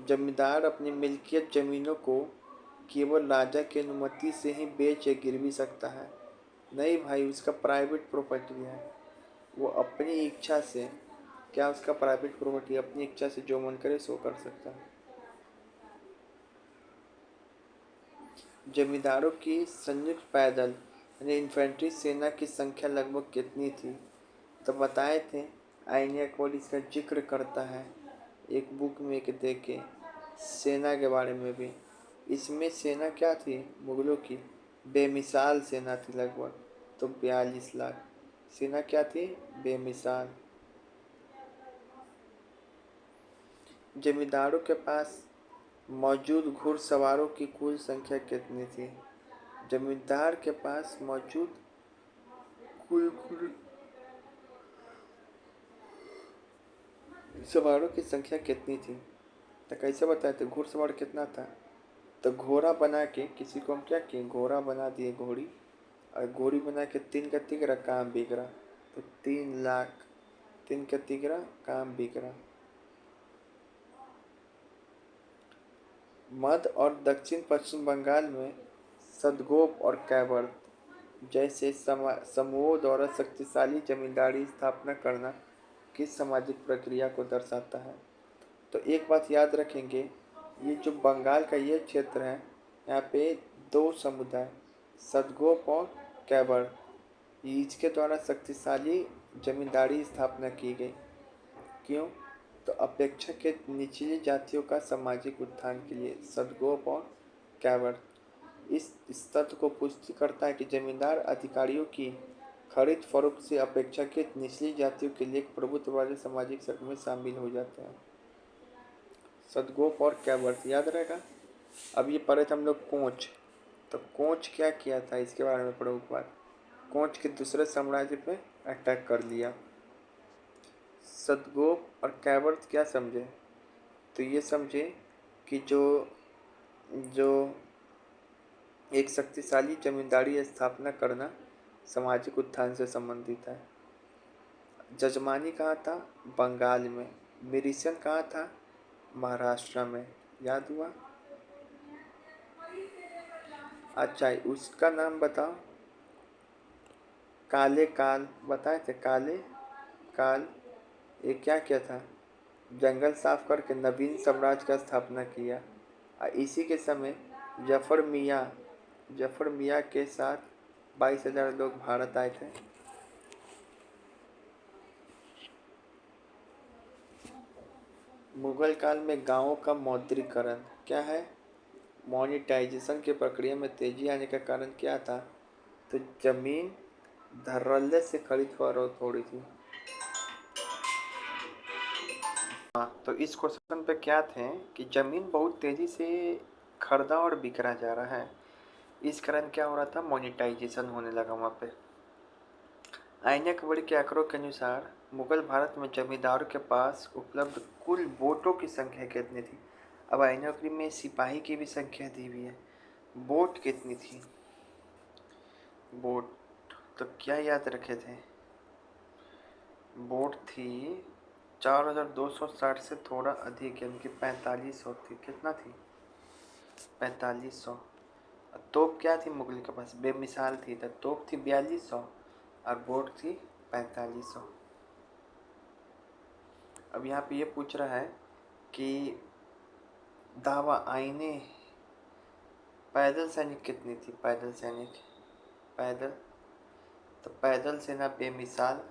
जमींदार अपनी मिल्कियत जमीनों को केवल राजा की अनुमति से ही बेच या गिरवी सकता है। नहीं भाई, उसका प्राइवेट प्रॉपर्टी है। वो अपनी इच्छा से, क्या उसका प्राइवेट प्रॉपर्टी? अपनी इच्छा से जो मन करे सो कर सकता है। जमींदारों की संयुक्त पैदल यानी इन्फेंट्री सेना की संख्या लगभग कितनी थी? तो बताए थे। आईने अकबर इसका जिक्र करता है एक बुक में के देखे सेना के बारे में भी। इसमें सेना क्या थी मुगलों की? बेमिसाल सेना थी लगभग। तो 42 लाख सेना क्या थी? बेमिसाल। जमींदारों के पास मौजूद घुड़सवारों की कुल संख्या कितनी थी? जमींदार के पास मौजूद कुल घुड़सवारों की संख्या कितनी थी? तो कैसे बताए थे घुड़सवार कितना था? तो घोड़ा बना के किसी को हम क्या किए, घोड़ा बना दिए घोड़ी, और घोड़ी बना के 3 का तिगरा काम बिक रहा। तो 3 लाख 3 का तिगरा काम बिक रहा। मध्य और दक्षिण पश्चिम बंगाल में सदगोप और कैबर जैसे समूहों द्वारा शक्तिशाली जमींदारी स्थापना करना किस सामाजिक प्रक्रिया को दर्शाता है? तो एक बात याद रखेंगे, ये जो बंगाल का ये क्षेत्र है, यहाँ पे 2 समुदाय सदगोप और कैबर, इसके द्वारा शक्तिशाली जमींदारी स्थापना की गई। क्यों? तो अपेक्षाकृत निचली जातियों का सामाजिक उत्थान के लिए सदगोप और कैबर इस तथ्य को पुष्टि करता है कि जमींदार अधिकारियों की खरीद फरोख्त से अपेक्षाकृत निचली जातियों के लिए प्रभुत्व वाले सामाजिक सर्कल में शामिल हो जाते हैं। सदगोप और कैवर्थ याद रहेगा। अब ये पढ़े थे हम लोग कोच। तो कोच क्या किया था इसके बारे में पढ़ो एक बार। कोच के दूसरे साम्राज्य पे अटैक कर लिया। सदगोप और कैवर्थ क्या समझे? तो ये समझे कि जो जो एक शक्तिशाली जमींदारी स्थापना करना सामाजिक उत्थान से संबंधित है। जजमानी कहाँ था? बंगाल में। मिरीसन कहाँ था? महाराष्ट्र में। याद हुआ? अच्छा उसका नाम बताओ। काले काल बताए थे। काले काल ये क्या किया था? जंगल साफ करके नवीन साम्राज्य का स्थापना किया। और इसी के समय जफर मियाँ के साथ 22,000 लोग भारत आए थे। मुगल काल में गांवों का मौद्रीकरण क्या है? मोनेटाइजेशन की प्रक्रिया में तेजी आने का कारण क्या था? तो जमीन धड़ल्ले से खरीद फरोख्त हो रही थी। हाँ, तो इस क्वेश्चन पे क्या थे कि जमीन बहुत तेजी से खरीदा और बिकरा जा रहा है। इस कारण क्या हो रहा था? मोनेटाइजेशन होने लगा वहाँ पे। आईने अकबर के आंकड़ों के अनुसार मुगल भारत में जमींदारों के पास उपलब्ध कुल वोटों की संख्या कितनी थी? अब आईने अकबर में सिपाही की भी संख्या दी हुई है। वोट कितनी थी? वोट तो क्या याद रखे थे? वोट थी 4,260 से थोड़ा अधिक यानी कि 4500 थी। कितना थी? 4500। तोप क्या थी मुगल के पास? बेमिसाल थी। तो तोप थी 4200 और वोट थी 4500। अब यहाँ पे ये पूछ रहा है कि दावा आईने पैदल सैनिक कितनी थी? पैदल सैनिक पैदल तो पैदल सेना बेमिसाल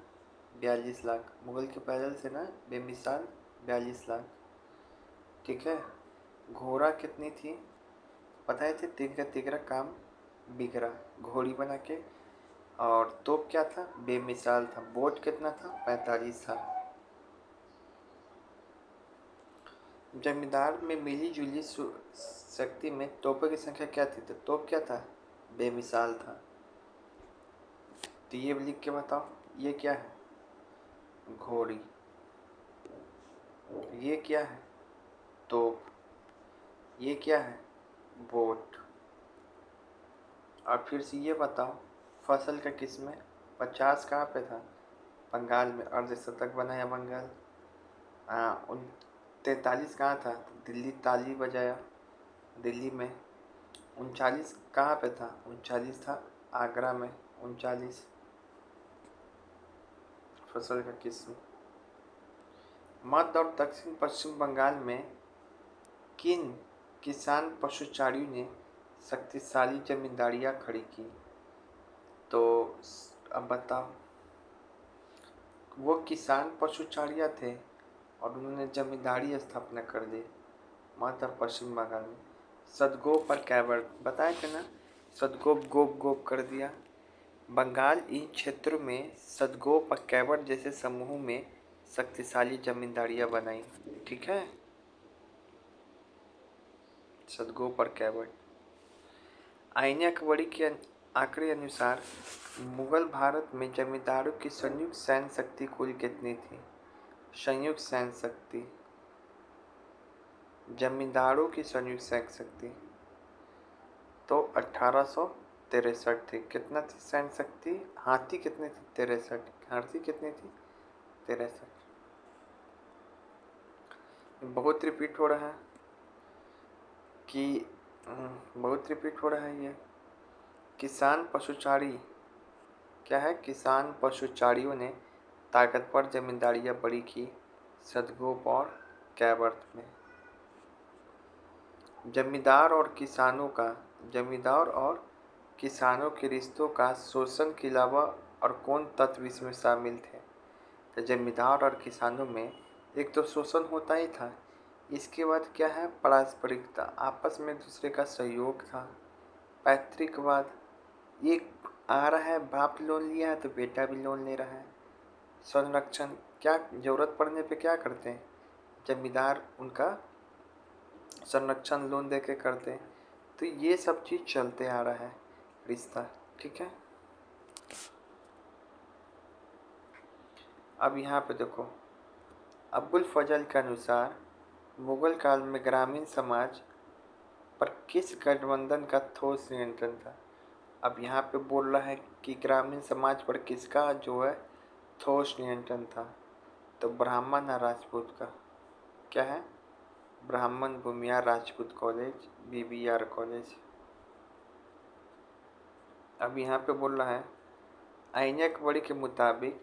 42 लाख। मुगल की पैदल सेना बेमिसाल 42 लाख। ठीक है। घोड़ा कितनी थी? बताए थे 3 का तिगरा काम बिगड़ा। घोड़ी बना के। और तोप क्या था? बेमिसाल था। बोट कितना था? 45 था। जमींदार में मिली जुली शक्ति में तोपों की संख्या क्या थी? तो तोप क्या था? बेमिसाल था। तो ये लिख के बताओ ये क्या है? घोड़ी। ये क्या है? तोप। ये क्या है? बोट। और फिर से ये बताओ फसल का किस में? 50 कहाँ पे था? बंगाल में अर्धशतक बनाया बंगाल। हाँ 43 कहाँ था? दिल्ली ताली बजाया दिल्ली में। 39 कहाँ पे था? 39 था आगरा में। 39 फसल का किस्म। मध्य और दक्षिण पश्चिम बंगाल में किन किसान पशुचारियों ने शक्तिशाली जमींदारियाँ खड़ी की। तो अब बताओ, वो किसान पशुचारिया थे और उन्होंने जमींदारी स्थापना कर दी मात्र पश्चिम बंगाल में। सदगोप और कैवर्ट बताए थे ना, सदगोप गोप गोप कर दिया। बंगाल इन क्षेत्रों में सदगोप और कैवर्ट जैसे समूहों में शक्तिशाली जमींदारियां बनाई। ठीक है, सदगोप और कैवर्ट। आईने अकबरी के आंकड़े अनुसार मुगल भारत में जमींदारों की संयुक्त सैन्य शक्ति कुल कितनी थी? संयुक्त सैन्य शक्ति, जमींदारों की संयुक्त सैन्य शक्ति तो 1863 थी। कितना थी सैन्य शक्ति? हाथी कितने थे? 63। हाथी कितनी थी? 63। बहुत रिपीट हो रहा है कि बहुत रिपीट हो रहा है ये। किसान पशुचारी क्या है? किसान पशुचारियों ने ताकतवर जमींदारियां बड़ी की सदगोप और कैवर्त में। जमींदार और किसानों के रिश्तों का शोषण के अलावा और कौन तत्व इसमें शामिल थे? तो जमींदार और किसानों में एक तो शोषण होता ही था, इसके बाद क्या है? पारस्परिकता, आपस में दूसरे का सहयोग था। पैतृकवाद, एक आ रहा है बाप लोन लिया है तो बेटा भी लोन ले रहा है। संरक्षण, क्या जरूरत पड़ने पे क्या करते हैं? जमींदार उनका संरक्षण लोन दे के करते हैं। तो ये सब चीज़ चलते आ रहा है रिश्ता। ठीक है, अब यहाँ पे देखो, अबुल फजल के अनुसार मुगल काल में ग्रामीण समाज पर किस गठबंधन का ठोस नियंत्रण था? अब यहाँ पे बोल रहा है कि ग्रामीण समाज पर किसका जो है ठोस नियंत्रण था? तो ब्राह्मण और राजपूत का। क्या है? ब्राह्मण भूमियार राजपूत कॉलेज, BBR कॉलेज। अब यहाँ पे बोल रहा है आईने अकबरी के मुताबिक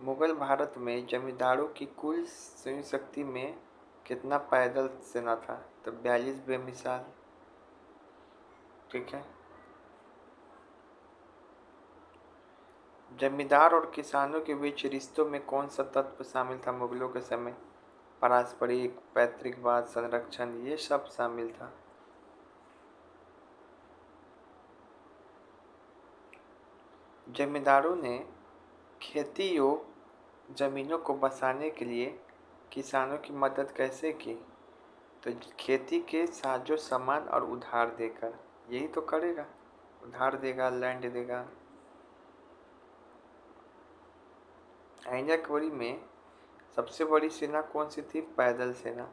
मुगल भारत में जमींदारों की कुल संयुक्त शक्ति में कितना पैदल सेना था? तो 42 बेमिसाल। ठीक है, जमींदार और किसानों के बीच रिश्तों में कौन सा तत्व शामिल था मुगलों के समय? पारस्परिक, पैतृकवाद, संरक्षण, ये सब शामिल था। जमींदारों ने खेती योग्य जमीनों को बसाने के लिए किसानों की मदद कैसे की? तो खेती के साजो सामान और उधार देकर, यही तो करेगा, उधार देगा, लैंड देगा। आईने अकबरी में सबसे बड़ी सेना कौन सी थी? पैदल सेना,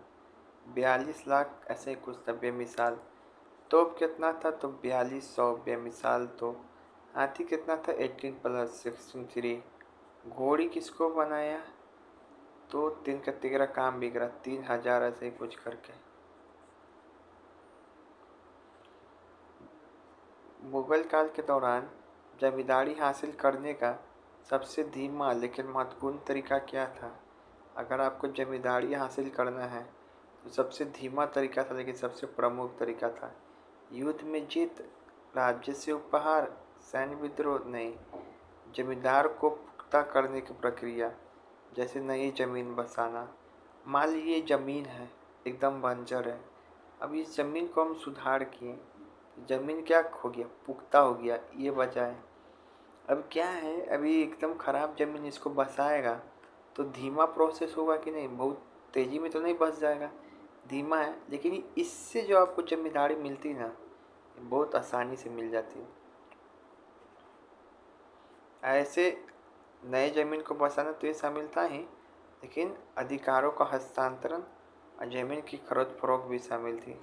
42 लाख ऐसे ही कुछ था बेमिसाल। तोप कितना था? तो 4200 बेमिसाल तोप। हाथी कितना था? 18+63। घोड़ी किसको बनाया? तो 3 का 13 काम बिगड़ा, 3000 ऐसे ही कुछ करके। मुगल काल के दौरान जमींदारी हासिल करने का सबसे धीमा लेकिन महत्वपूर्ण तरीका क्या था? अगर आपको जमींदारी हासिल करना है तो सबसे धीमा तरीका था लेकिन सबसे प्रमुख तरीका था। युद्ध में जीत, राज्य से उपहार, सैन्य विद्रोह नहीं। जमींदार को पुख्ता करने की प्रक्रिया, जैसे नई जमीन बसाना। मान लीजिए ज़मीन है एकदम बंजर है, अब इस ज़मीन को हम सुधार किए, ज़मीन क्या हो गया? पुख्ता हो गया, ये वजह है। अब क्या है, अभी एकदम ख़राब ज़मीन इसको बसाएगा तो धीमा प्रोसेस होगा कि नहीं? बहुत तेज़ी में तो नहीं बस जाएगा, धीमा है। लेकिन इससे जो आपको ज़मींदारी मिलती है ना, बहुत आसानी से मिल जाती है। ऐसे नए ज़मीन को बसाना तो ये शामिल था ही, लेकिन अधिकारों का हस्तांतरण और ज़मीन की खरीद फरोख्त भी शामिल थी।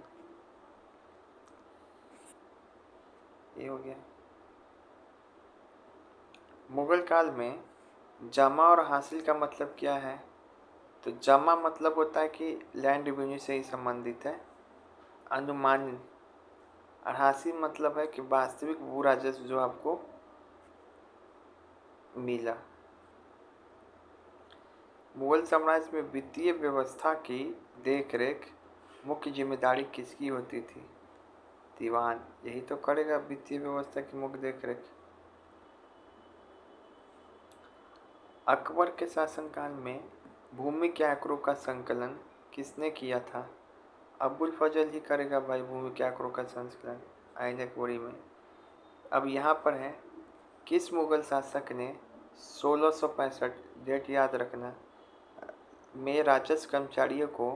ये हो गया। मुगल काल में जमा और हासिल का मतलब क्या है? तो जमा मतलब होता है कि लैंड रेवेन्यू से ही संबंधित है, अनुमान। और हासिल मतलब है कि वास्तविक भू राजस्व जो आपको मिला। मुगल साम्राज्य में वित्तीय व्यवस्था की देखरेख मुख्य जिम्मेदारी किसकी होती थी? दीवान यही तो करेगा वित्तीय व्यवस्था की मुख्य देख रेख। अकबर के शासनकाल में भूमि के आंकड़ों का संकलन किसने किया था? अबुल फजल ही करेगा भाई भूमि के आंकड़ों का संकलन आइन अकबरी में। अब यहाँ पर है, किस मुगल शासक ने 1665, डेट याद रखना, में राजस्व कर्मचारियों को,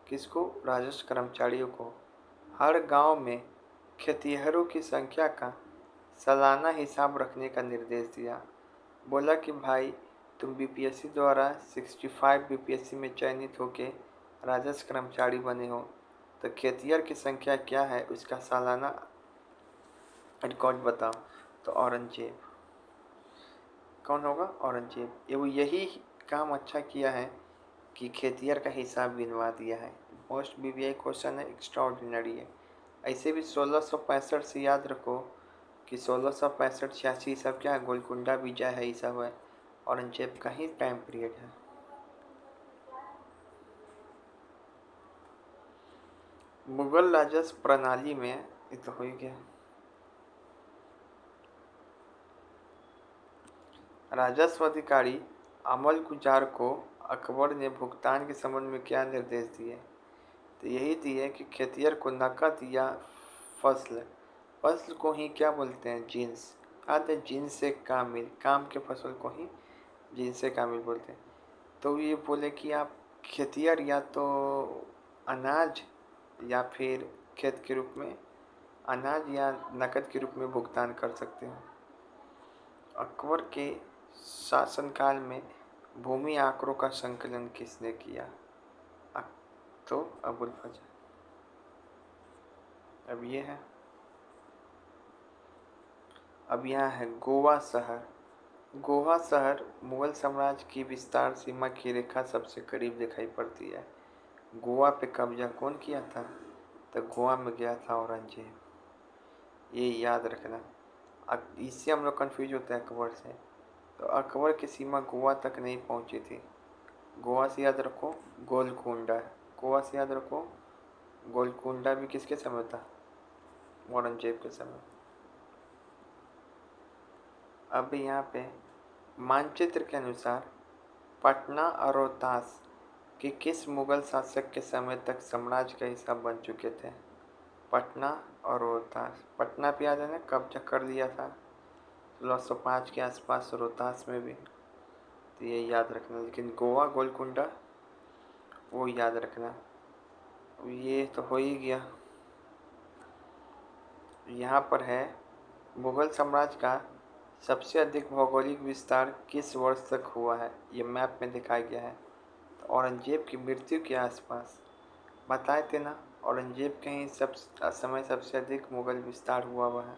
किसको? राजस्व कर्मचारियों को हर गांव में खेतिहरों की संख्या का सालाना हिसाब रखने का निर्देश दिया। बोला कि भाई तुम बीपीएससी द्वारा 65 बीपीएससी में चयनित होके राजस्व कर्मचारी बने हो, तो खेतिहर की संख्या क्या है उसका सालाना रिकॉर्ड बताओ। तो औरंगजेब। कौन होगा? औरंगजेब। ये वो यही काम अच्छा किया है कि खेतिहर का हिसाब गिनवा दिया है। मोस्ट बीबीआई क्वेश्चन है, एक्स्ट्रा ऑर्डिनरी है। ऐसे भी 1665 से याद रखो कि 1665-86 सब क्या है, गोलकुंडा विजय है, ये सब है, औरंगजेब का ही टाइम पीरियड है। मुगल राजस्व प्रणाली में ये तो हो ही गया। राजस्व अधिकारी अमल गुजार को अकबर ने भुगतान के संबंध में क्या निर्देश दिए? तो यही दिए कि खेतिहर को नकद या फसल, फसल को ही क्या बोलते हैं? जींस। याद है, जींस से कामिल, काम के फसल को ही जींस से कामिल बोलते हैं। तो ये बोले कि आप खेतिहर या तो अनाज या फिर खेत के रूप में अनाज या नकद के रूप में भुगतान कर सकते हो। अकबर के शासनकाल में भूमि आंकड़ों का संकलन किसने किया? तो अबुल फजल। अब ये है, अब यहाँ है गोवा शहर। गोवा शहर मुगल साम्राज्य की विस्तार सीमा की रेखा सबसे करीब दिखाई पड़ती है। गोवा पे कब्जा कौन किया था? तो गोवा में गया था औरंगजेब, ये याद रखना। इससे हम लोग कन्फ्यूज होते हैं अकबर से। तो अकबर की सीमा गोवा तक नहीं पहुंची थी। गोवा से याद रखो गोलकुंडा, गोवा से याद रखो गोलकुंडा भी किसके समय था? औरंगजेब के समय। अब यहाँ पे मानचित्र के अनुसार पटना और रोहतास कि किस मुगल शासक के समय तक साम्राज्य का हिस्सा बन चुके थे? पटना और रोहतास। पटना पे याद है ना, कब्जा कर लिया था 1605 के आसपास, रोहतास में भी, तो ये याद रखना। लेकिन गोवा गोलकुंडा वो याद रखना। ये तो हो ही गया। यहाँ पर है, मुगल साम्राज्य का सबसे अधिक भौगोलिक विस्तार किस वर्ष तक हुआ है? ये मैप में दिखाया गया है। तो औरंगजेब की मृत्यु के आसपास बताए थे ना, औरंगजेब के ही सब समय सबसे अधिक मुगल विस्तार हुआ हुआ है।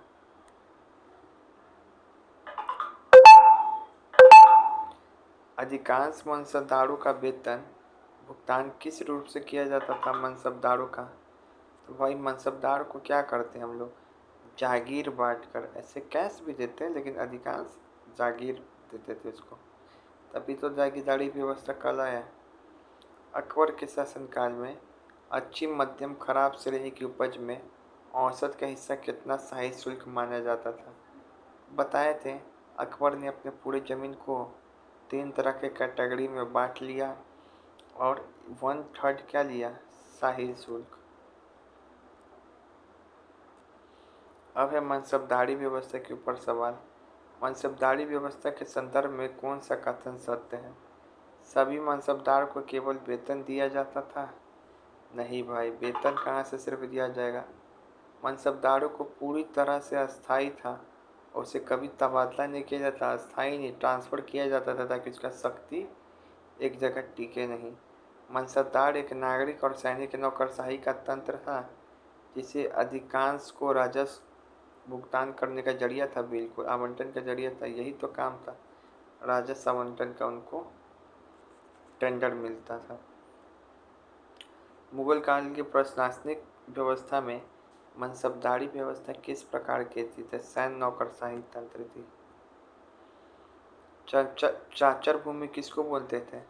अधिकांश मनसबदारों का वेतन भुगतान किस रूप से किया जाता था? मनसबदारों का, तो भाई मनसबदार को क्या करते हैं हम लोग? जागीर बांट कर, ऐसे कैश भी देते हैं लेकिन अधिकांश जागीर देते थे उसको, तभी तो जागीरदारी व्यवस्था कल आया। अकबर के शासनकाल में अच्छी मध्यम खराब श्रेणी की उपज में औसत का हिस्सा कितना शाही शुल्क माना जाता था? बताए थे, अकबर ने अपने पूरे ज़मीन को 3 तरह के कैटेगरी में बांट लिया और 1/3 क्या लिया? शाही शुल्क। अब है मनसबदारी व्यवस्था के ऊपर सवाल। मनसबदारी व्यवस्था के संदर्भ में कौन सा कथन सत्य है? सभी मनसबदार को केवल वेतन दिया जाता था? नहीं भाई, वेतन कहाँ से सिर्फ दिया जाएगा। मनसबदारों को पूरी तरह से अस्थायी था, उसे कभी तबादला नहीं किया जाता, अस्थायी नहीं, ट्रांसफ़र किया जाता था ताकि उसका शक्ति एक जगह टिके नहीं। मनसबदार एक नागरिक और सैनिक नौकरशाही का तंत्र था जिसे अधिकांश को राजस्व भुगतान करने का जरिया था, बिल्कुल आवंटन का जरिया था, यही तो काम था, राजस्व आवंटन का उनको टेंडर मिलता था। मुगल काल की प्रशासनिक व्यवस्था में मनसबदारी व्यवस्था किस प्रकार की थी? तो सैन्य नौकरशाही तंत्र थी। चाचर भूमि किसको बोलते थे?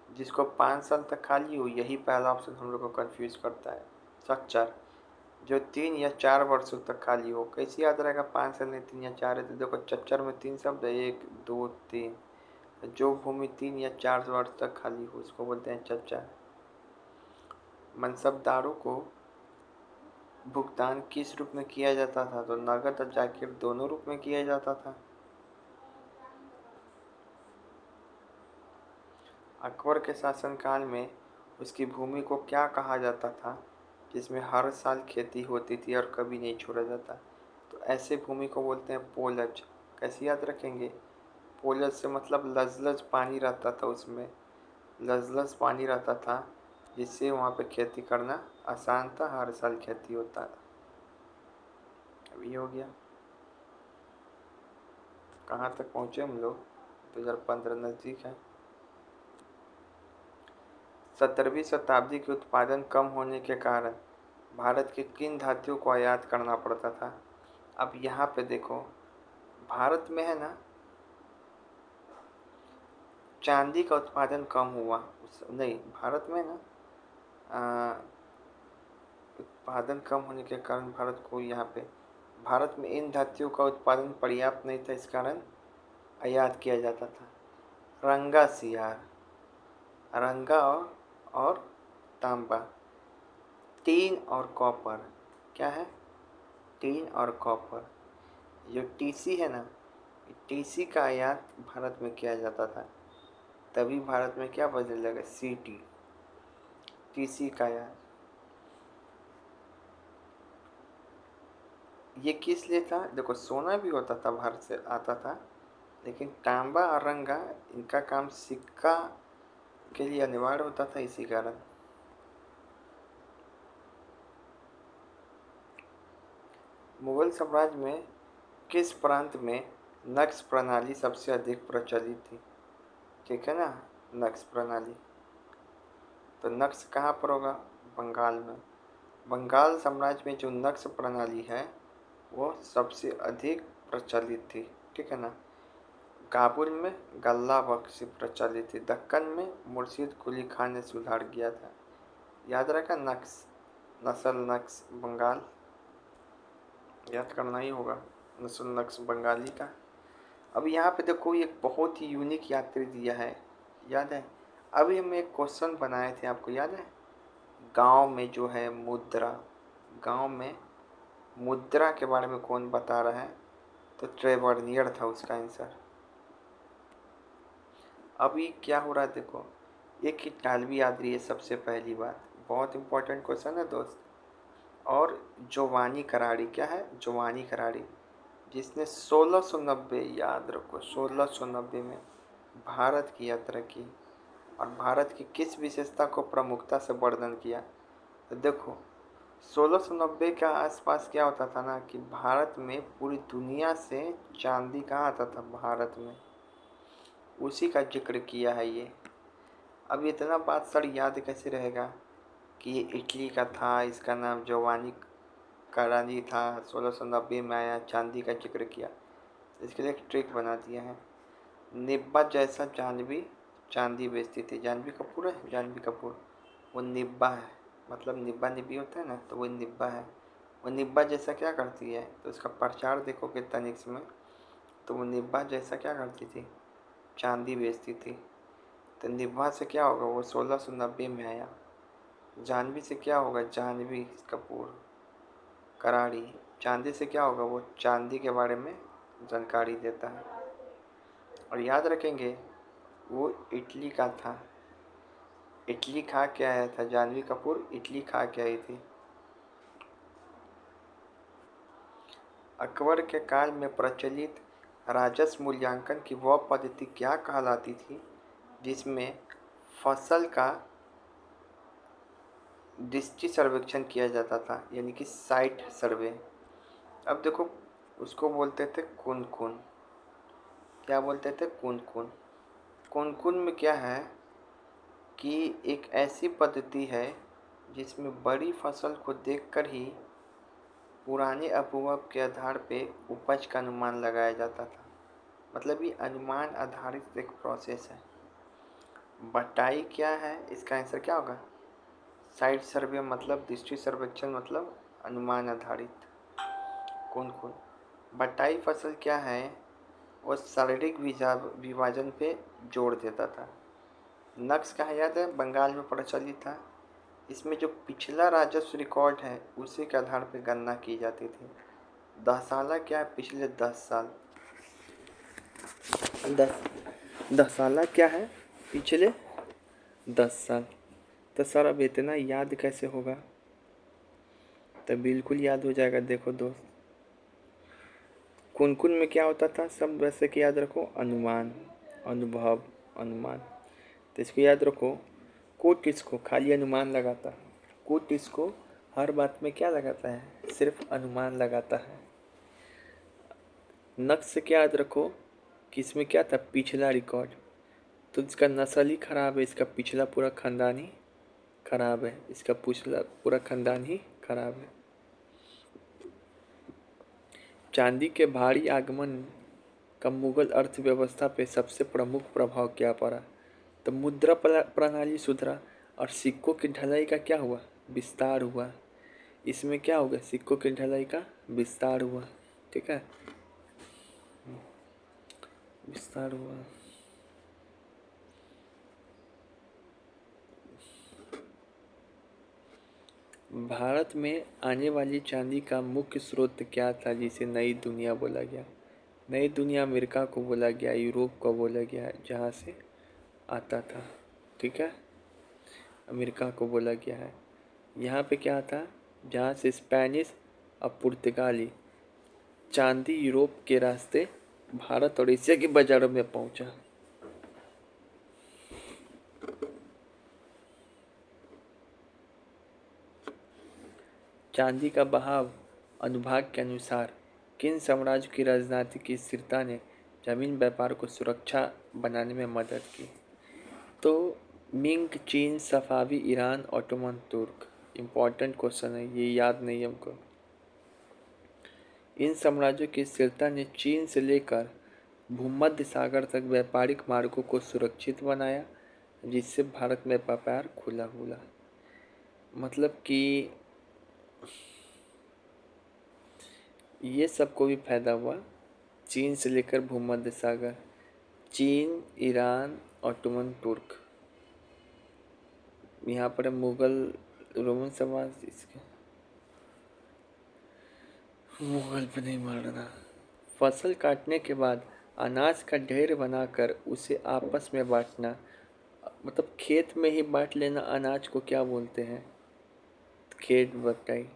जिसको 5 साल तक खाली हो, यही पहला ऑप्शन हम लोग को कंफ्यूज करता है, चच्चर। जो 3 या 4 वर्षों तक खाली हो। कैसे याद रहेगा? 5 से नहीं 3 या 4 है तो देखो चच्चर में 3 शब्द है, 1 2 3। जो भूमि 3 या 4 वर्ष तक खाली हो उसको बोलते हैं चच्चर। मनसबदारों को भुगतान किस रूप में किया जाता था? तो नकद और जाकिर दोनों रूप में किया जाता था। अकबर के शासनकाल में उसकी भूमि को क्या कहा जाता था जिसमें हर साल खेती होती थी और कभी नहीं छोड़ा जाता? तो ऐसे भूमि को बोलते हैं पोलज। कैसे याद रखेंगे? पोलज से मतलब लजलज पानी रहता था उसमें, लजलज पानी रहता था जिससे वहाँ पे खेती करना आसान था, हर साल खेती होता था। अभी हो गया। कहाँ तक पहुँचे हम लोग? 2015 नज़दीक है। 17वीं शताब्दी के उत्पादन कम होने के कारण भारत की किन धातुओं को आयात करना पड़ता था? अब यहाँ पे देखो, भारत में है ना चांदी का उत्पादन कम हुआ। नहीं, भारत में ना उत्पादन कम होने के कारण भारत में इन धातुओं का उत्पादन पर्याप्त नहीं था, इस कारण आयात किया जाता था। रंगा सियार, रंगा और तांबा, टीन और कॉपर। क्या है? टीन और कॉपर। जो टीसी है ना, टीसी का आयात भारत में किया जाता था, तभी भारत में क्या बदलने लगा? सीटी, टीसी का आयात। ये किस लिए था? देखो सोना भी होता था, भारत से आता था, लेकिन तांबा और रंगा इनका काम सिक्का के लिए अनिवार्य होता था, इसी कारण। मुगल साम्राज्य में किस प्रांत में नक्श प्रणाली सबसे अधिक प्रचलित थी? ठीक है ना, नक्श प्रणाली। तो नक्श कहाँ पर होगा? बंगाल में। बंगाल साम्राज्य में जो नक्श प्रणाली है वो सबसे अधिक प्रचलित थी। ठीक है ना। काबुल में गल्ला बख्शी प्रचलित थी। दक्कन में मुर्शिद कुली खान ने सुधार किया था। याद रखा नक्श, नस्ल नक्श बंगाल, याद करना ही होगा नस्ल नक्श बंगाली का। अब यहाँ पे देखो एक बहुत ही यूनिक यात्री दिया है, याद है? अभी हम एक क्वेश्चन बनाए थे, आपको याद है? गांव में जो है मुद्रा, गांव में मुद्रा के बारे में कौन बता रहा है? तो ट्रेवर्नियर था उसका आंसर। अभी क्या हो रहा है देखो, एक इटालवी याद रही है सबसे पहली बात, बहुत इंपॉर्टेंट क्वेश्चन है दोस्त। और जोवानी कराड़ी, क्या है? जोवानी कराड़ी, जिसने 1690, याद रखो 1690 में भारत की यात्रा की और भारत की किस विशेषता को प्रमुखता से वर्णन किया? तो देखो 1690 के आसपास क्या होता था ना कि भारत में पूरी दुनिया से चांदी कहाँ आता था? भारत में। उसी का जिक्र किया है ये। अब इतना बात सर याद कैसे रहेगा कि ये इटली का था, इसका नाम जोवानी करानी था, 1690 में आया, चांदी का जिक्र किया। इसके लिए एक ट्रिक बना दिया है। निब्बा जैसा जानवी चांदी बेचती थी। जानवी कपूर है, जानवी कपूर, वो निब्बा है। मतलब निब्बा निब्बी होता है ना, तो वो निब्बा है। वो निब्बा जैसा क्या करती है? तो उसका प्रचार देखोगे तनिष्क में, तो वो निब्बा जैसा क्या करती थी? चांदी बेचती थी। तो निब्बा से क्या होगा? वो 1690 में आया। जानवी से क्या होगा? जानवी कपूर कराड़ी। चांदी से क्या होगा? वो चांदी के बारे में जानकारी देता है। और याद रखेंगे वो इटली का था, इटली खा के आया था। जानवी कपूर इटली खा के आई थी। अकबर के काल में प्रचलित राजस्व मूल्यांकन की वह पद्धति क्या कहलाती थी जिसमें फसल का दृष्टि सर्वेक्षण किया जाता था, यानी कि साइट सर्वे? अब देखो उसको बोलते थे कुन कुन। क्या बोलते थे? कुन कुन। कुन कुन में क्या है कि एक ऐसी पद्धति है जिसमें बड़ी फसल को देखकर ही पुराने अनुभव के आधार पे उपज का अनुमान लगाया जाता था। मतलब ये अनुमान आधारित एक प्रोसेस है। बटाई क्या है? इसका आंसर क्या होगा? साइट सर्वे मतलब दृष्टि सर्वेक्षण मतलब अनुमान आधारित। कौन कौन? बटाई फसल क्या है? वो शारीरिक विभाजन पे जोर देता था। नक्श कहाँ याद है? बंगाल में प्रचलित था। इसमें जो पिछला राजस्व रिकॉर्ड है उसी के आधार पर गणना की जाती थी। दसाला क्या है? पिछले 10 साल। दस दसाला क्या है? पिछले 10 साल। तो सर अब इतना याद कैसे होगा? तो बिल्कुल याद हो जाएगा। देखो दोस्त, कुन में क्या होता था? सब वैसे कि याद रखो, अनुमान, अनुभव, अनुमान। तो इसको याद रखो। कोट इसको खाली अनुमान लगाता, कोट इसको हर बात में क्या लगाता है? सिर्फ अनुमान लगाता है। नक्श से क्या याद रखो कि इसमें क्या था? पिछला रिकॉर्ड। तो इसका नस्ल ही खराब है, इसका पिछला पूरा खानदान ही खराब है, इसका पिछला पूरा खानदान ही खराब है। चांदी के भारी आगमन का मुगल अर्थव्यवस्था पे सबसे प्रमुख प्रभाव क्या पड़ा? तो मुद्रा प्रणाली सुधरा और सिक्कों की ढलाई का क्या हुआ? विस्तार हुआ। इसमें क्या होगा? सिक्कों की ढलाई का विस्तार हुआ। ठीक है, विस्तार हुआ। भारत में आने वाली चांदी का मुख्य स्रोत क्या था जिसे नई दुनिया बोला गया? नई दुनिया अमेरिका को बोला गया, यूरोप को बोला गया, जहाँ से आता था। ठीक है, अमेरिका को बोला गया है। यहाँ पे क्या था? जहाँ से स्पेनिश और पुर्तगाली चांदी यूरोप के रास्ते भारत और एशिया के बाजारों में पहुँचा। चांदी का बहाव अनुभाग के अनुसार किन साम्राज्य की राजनीतिक स्थिरता ने जमीन व्यापार को सुरक्षा बनाने में मदद की? तो मिंग, चीन, सफावी, ईरान, ऑटोमन तुर्क। इम्पोर्टेंट क्वेश्चन है ये, याद नहीं हमको। इन साम्राज्यों की स्थिरता ने चीन से लेकर भूमध्य सागर तक व्यापारिक मार्गों को सुरक्षित बनाया, जिससे भारत में व्यापार खुला हुआ। मतलब कि ये सबको भी फायदा हुआ, चीन से लेकर भूमध्य सागर। चीन, ईरान, ऑटोमन तुर्क। यहाँ पर मुगल, रोमन साम्राज्य, इसके मुगल पे नहीं मारना। फसल काटने के बाद अनाज का ढेर बनाकर उसे आपस में बांटना, मतलब खेत में ही बांट लेना अनाज को क्या बोलते हैं? खेत बटाई।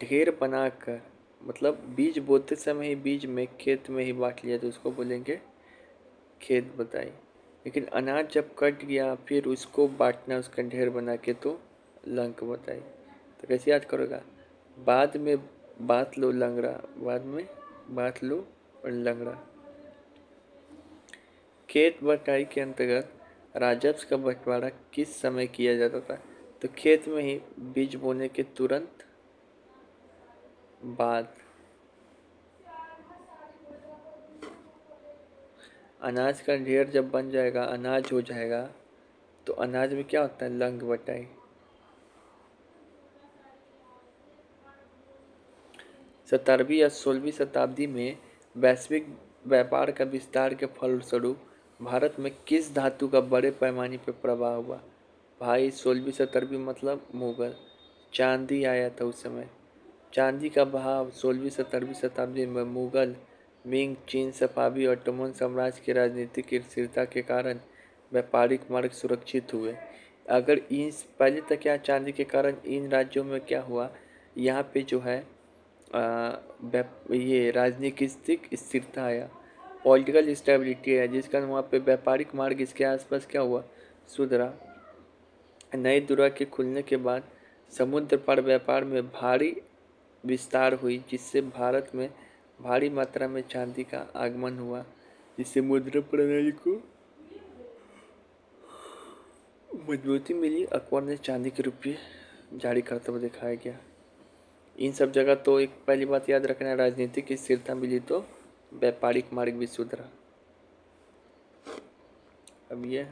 ढेर बनाकर मतलब बीज बोते समय ही बीज में खेत में ही बांट लिया तो उसको बोलेंगे खेत बटाई। लेकिन अनाज जब कट गया फिर उसको बांटना, उसका ढेर बना के, तो लंक बटाई। तो कैसे याद करोगा? बाद में बात लो लंगड़ा, बाद में बात लो और लंगड़ा। खेत बटाई के अंतर्गत राजस्व का बंटवारा किस समय किया जाता था? तो खेत में ही बीज बोने के तुरंत बाद। अनाज का ढेर जब बन जाएगा, अनाज हो जाएगा, तो अनाज में क्या होता है? लंग बटाई। 17वीं या 16वीं शताब्दी में वैश्विक व्यापार का विस्तार के फलस्वरूप भारत में किस धातु का बड़े पैमाने पर प्रभाव हुआ? भाई 16वीं 17वीं मतलब मुगल, चांदी आया था उस समय। चांदी का बहाव 16वीं 17वीं शताब्दी में मुगल, मिंग, चीन, सफावी और ऑटोमन साम्राज्य की राजनीतिक स्थिरता के कारण व्यापारिक मार्ग सुरक्षित हुए। अगर इन पहले तक क्या चांदी के कारण इन राज्यों में क्या हुआ? यहाँ पे जो है ये राजनीतिक स्थिरता आया, पॉलिटिकल स्टेबिलिटी है, जिस कारण वहाँ पे व्यापारिक मार्ग इसके आसपास क्या हुआ? सुधरा। नई दुनिया के खुलने के बाद समुद्र पर व्यापार में भारी विस्तार हुई, जिससे भारत में भारी मात्रा में चांदी का आगमन हुआ, जिससे मुद्रा प्रणाली को मजबूती मिली। अकबर ने चांदी के रुपये जारी करते हुए दिखाया गया। इन सब जगह तो एक पहली बात याद रखना, राजनीतिक स्थिरता मिली तो व्यापारिक मार्ग भी सुधरा। अब ये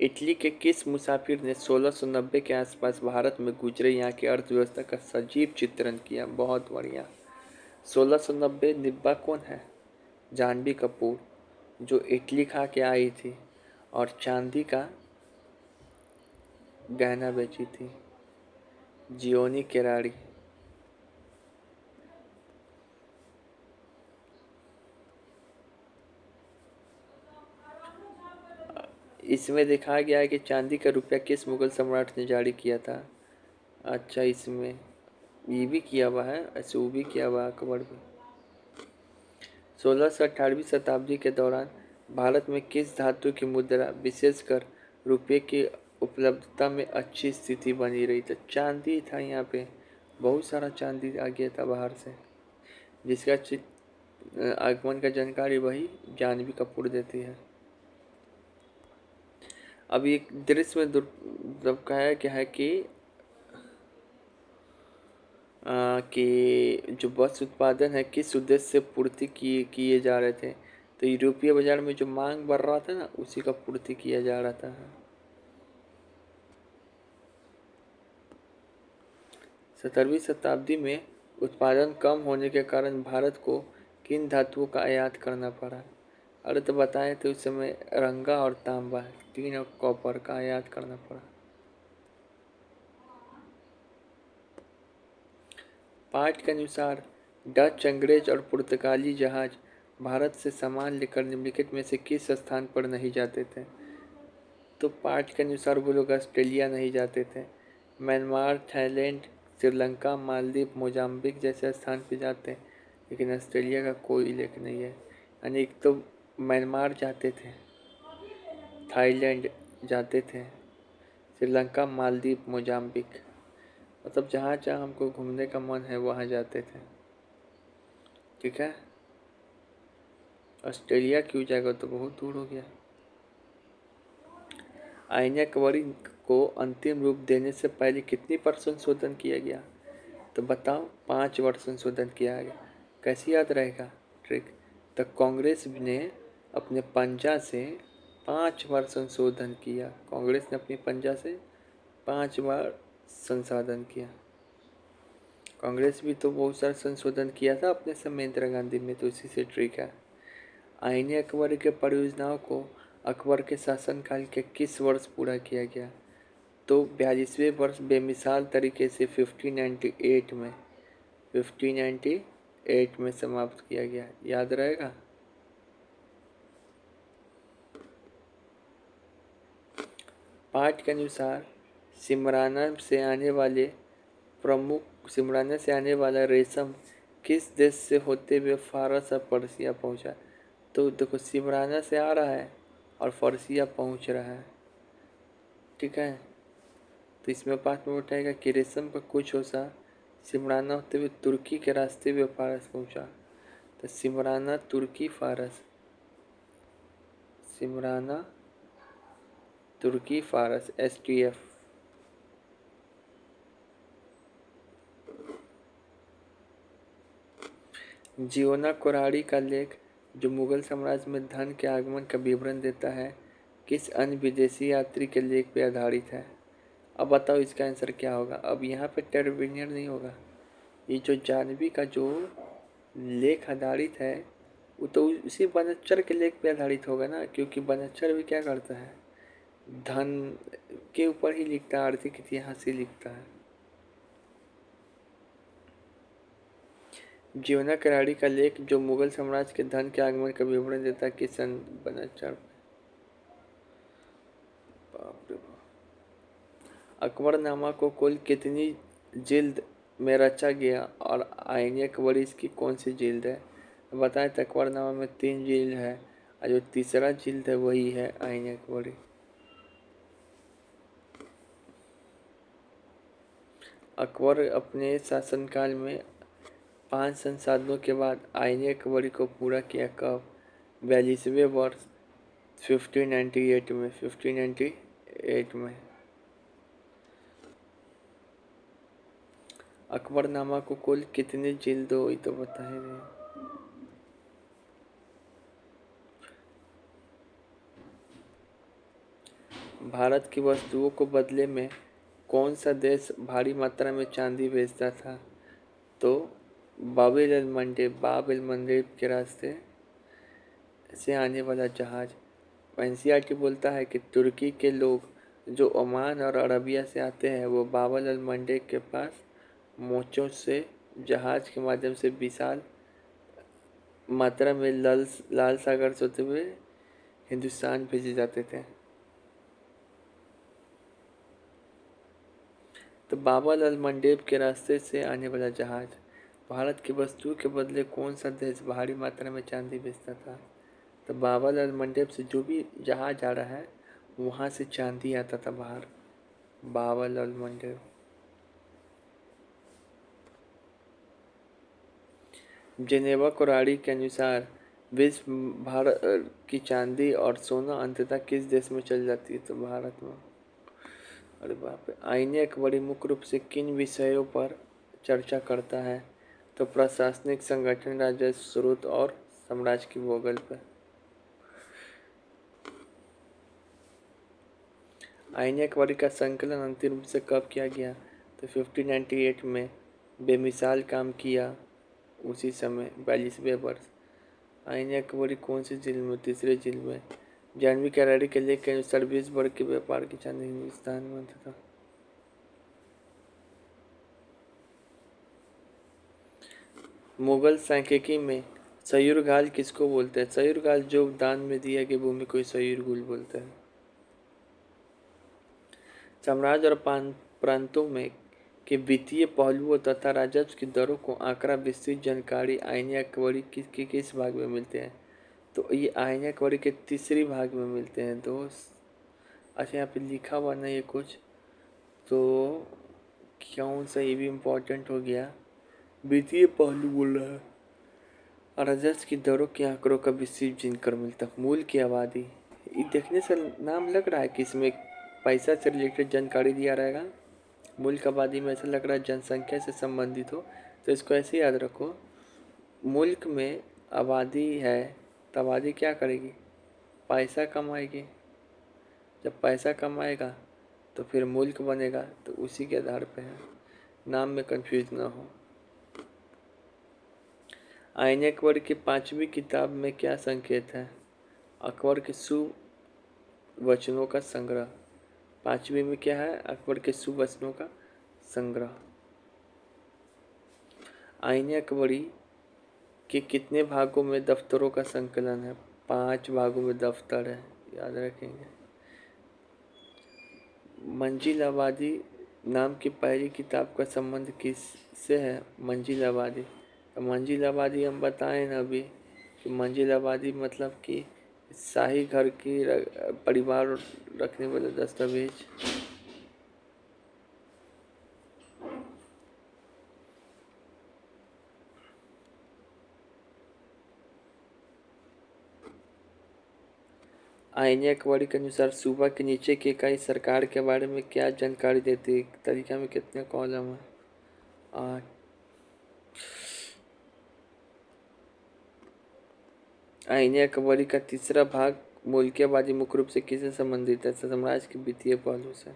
इटली के किस मुसाफिर ने 1690 के आसपास भारत में गुजरे यहाँ की अर्थव्यवस्था का सजीव चित्रण किया? बहुत बढ़िया। 1690 निब्बा कौन है? जानवी कपूर, जो इटली खा के आई थी और चांदी का गहना बेची थी। जियोनी केराड़ी। इसमें दिखाया गया है कि चांदी का रुपया किस मुगल सम्राट ने जारी किया था। अच्छा, इसमें ये भी किया हुआ है, ऐसे वो भी किया हुआ है अकबर भी। 16 से 18वीं शताब्दी के दौरान भारत में किस धातु की मुद्रा विशेषकर रुपये की उपलब्धता में अच्छी स्थिति बनी रही? तो चांदी था यहाँ पे, बहुत सारा चांदी आ गया था बाहर से, जिसका आगमन का जानकारी वही जानवी कपूर देती है। अब एक दृश्य में कहा क्या है कि जो बस उत्पादन है किस उद्देश्य से पूर्ति किए जा रहे थे? तो यूरोपीय बाजार में जो मांग बढ़ रहा था ना, उसी का पूर्ति किया जा रहा था। 17वीं शताब्दी में उत्पादन कम होने के कारण भारत को किन धातुओं का आयात करना पड़ा? अरे तो बताए थे उस समय रंगा और तांबा, टीन और कॉपर का आयात करना पड़ा। पाठ के अनुसार डच, अंग्रेज और पुर्तगाली जहाज भारत से सामान लेकर निम्नलिखित में से किस स्थान पर नहीं जाते थे? तो पाठ के अनुसार वो लोग ऑस्ट्रेलिया नहीं जाते थे, Myanmar, Thailand, Sri Lanka, Maldives, Mozambique जैसे स्थान पर जाते हैं, लेकिन ऑस्ट्रेलिया का कोई उल्लेख नहीं है। यानी एक तो म्यांमार जाते थे, थाईलैंड जाते थे, श्रीलंका, मालदीव, मोजाम्बिक, मतलब जहाँ जहाँ हमको घूमने का मन है वहाँ जाते थे। ठीक है, ऑस्ट्रेलिया क्यों जाएगा, तो बहुत दूर हो गया। आईने अकबरी को अंतिम रूप देने से पहले कितनी बार संशोधन किया गया? तो बताओ, 5 बार संशोधन किया गया। कैसे याद रहेगा ट्रिक? तो कांग्रेस ने अपने पंजा से 5 बार संशोधन किया। कांग्रेस ने अपनी पंजा से 5 बार संशोधन किया। कांग्रेस भी तो बहुत सारा संशोधन किया था अपने समय इंदिरा गांधी में, तो इसी से ट्रिक है। आईने अकबर के परियोजनाओं को अकबर के शासनकाल के किस वर्ष पूरा किया गया? तो 42वें वर्ष बेमिसाल तरीके से 1598 में समाप्त किया गया। याद रहेगा। पाठ के अनुसार सिमराना से आने वाला रेशम किस देश से होते हुए फारस और पर्सिया पहुंचा? तो देखो, सिमराना से आ रहा है और फारसिया पहुंच रहा है। ठीक है, तो इसमें पाठ में उठाएगा कि रेशम का कुछ हिस्सा सिमराना होते हुए तुर्की के रास्ते हुए फारस पहुंचा। तो सिमराना, तुर्की, फारस, सिमराना, तुर्की, फारस, STF। जियोना कोराड़ी का लेख जो मुगल साम्राज्य में धन के आगमन का विवरण देता है, किस अन्य विदेशी यात्री के लेख पे आधारित है? अब बताओ इसका आंसर क्या होगा। अब यहाँ पे टर्बिनियर नहीं होगा, ये जो जानवी का जो लेख आधारित है वो तो उसी बनच्चर के लेख पे आधारित होगा ना, क्योंकि बनच्चर भी क्या करता है, धन के ऊपर ही लिखता है, आर्थिक इतिहास ही लिखता है। जियोना कराड़ी का लेख जो मुगल साम्राज्य के धन के आगमन का विवरण देता है, किस सन बनच्चर? अकबरनामा को कुल कितनी जिल्द में रचा गया और आईने अकबरी इसकी कौन सी जिल्द है? बताएं तो अकबरनामा में 3 जिल्द है और जो तीसरा जिल्द है वही है आईने अकबरी। अकबर अपने शासनकाल में 5 संसाधनों के बाद आईने अकबरी को पूरा किया कब? 42वें वर्ष 1598 में। अकबरनामा को कुल कितनी जिल्द हुई तो बताए नहीं। भारत की वस्तुओं को बदले में कौन सा देश भारी मात्रा में चांदी भेजता था? तो बाब एल मंडेब के रास्ते से आने वाला जहाज। एनसीईआरटी बोलता है कि तुर्की के लोग जो ओमान और अरबिया से आते हैं वो बाब एल मंडेब के पास मोचों से जहाज के माध्यम से विशाल मात्रा में लाल सागर से होते हुए हिंदुस्तान भेजे जाते थे। तो बाब एल मंडेब के रास्ते से आने वाला जहाज। भारत की वस्तुओं के बदले कौन सा देश भारी मात्रा में चांदी बेचता था? तो बाब एल मंडेब से जो भी जहाज आ रहा है वहाँ से चांदी आता था बाहर। बाब एल मंडेब। जेनेवा कुराड़ी के अनुसार विश्व भारत की चांदी और सोना अंततः किस देश में चल जाती है? तो भारत में। अरे बाप रे। आईने अकबरी मुख्य रूप से किन विषयों पर चर्चा करता है? तो प्रशासनिक, संगठन, राजस्व स्रोत और साम्राज्य की भूगोल पर। आईने अकबरी का संकलन अंतिम रूप से कब किया गया? तो 1598 में। बेमिसाल काम किया उसी समय 42वें वर्ष। आईने अकबरी कौन सी जिले में? तीसरे जिले में। जानवी कैराडी के लेख के अनुसार 20 वर्ग के व्यापार की चांदी हिंदुस्तान में था। मुगल सांख्यिकी में सयूरगाल किसको बोलते हैं? सयूरगाल जो दान में दिया गया भूमि को सयूरगुल बोलते हैं। साम्राज्य और प्रांतों में के वित्तीय पहलुओं तथा राजस्व की दरों को आंकड़ा विस्तृत जानकारी आईने अकबरी किस भाग में मिलते हैं? तो ये आईने अकबरी के तीसरी भाग में मिलते हैं दोस्त। अच्छा, यहाँ पे लिखा हुआ नहीं है कुछ, तो कौन सा ये भी इम्पोर्टेंट हो गया। वित्तीय पहलू बोल रहा है। राजस्व की दरों के आंकड़ों का विस्तृत जिनकर मिलता है। मूल की आबादी। ये देखने से नाम लग रहा है कि इसमें पैसा से रिलेटेड जानकारी दिया रहेगा। मूल की आबादी में ऐसा लग रहा है जनसंख्या से संबंधित हो, तो इसको ऐसे याद रखो। मुल्क में आबादी है तो आबादी क्या करेगी? पैसा कमाएगी। जब पैसा कमाएगा तो फिर मुल्क बनेगा, तो उसी के आधार पे है। नाम में कंफ्यूज ना हो। आईने अकबर की 5वीं किताब में क्या संकेत है? अकबर के शुभ वचनों का संग्रह। 5वीं में क्या है? अकबर के शुभ वचनों का संग्रह। आईने अकबरी के कितने भागों में दफ्तरों का संकलन है? 5 भागों में दफ्तर है, याद रखेंगे। मंजिल आबादी नाम की पहली किताब का संबंध किससे है? मंजिल आबादी। तो मंजिल आबादी हम बताएं ना अभी कि मंजिल आबादी मतलब कि शाही घर की परिवार रखने वाले दस्तावेज। आईने अकबरी के अनुसार सूबा के नीचे की इकाई सरकार के बारे में क्या जानकारी देती है? तालिका में कितने कॉलम है? 8। आईने अकबरी का तीसरा भाग मुल्की आबादी मुख्य रूप से किससे संबंधित है? साम्राज्य के वित्तीय पहलू से।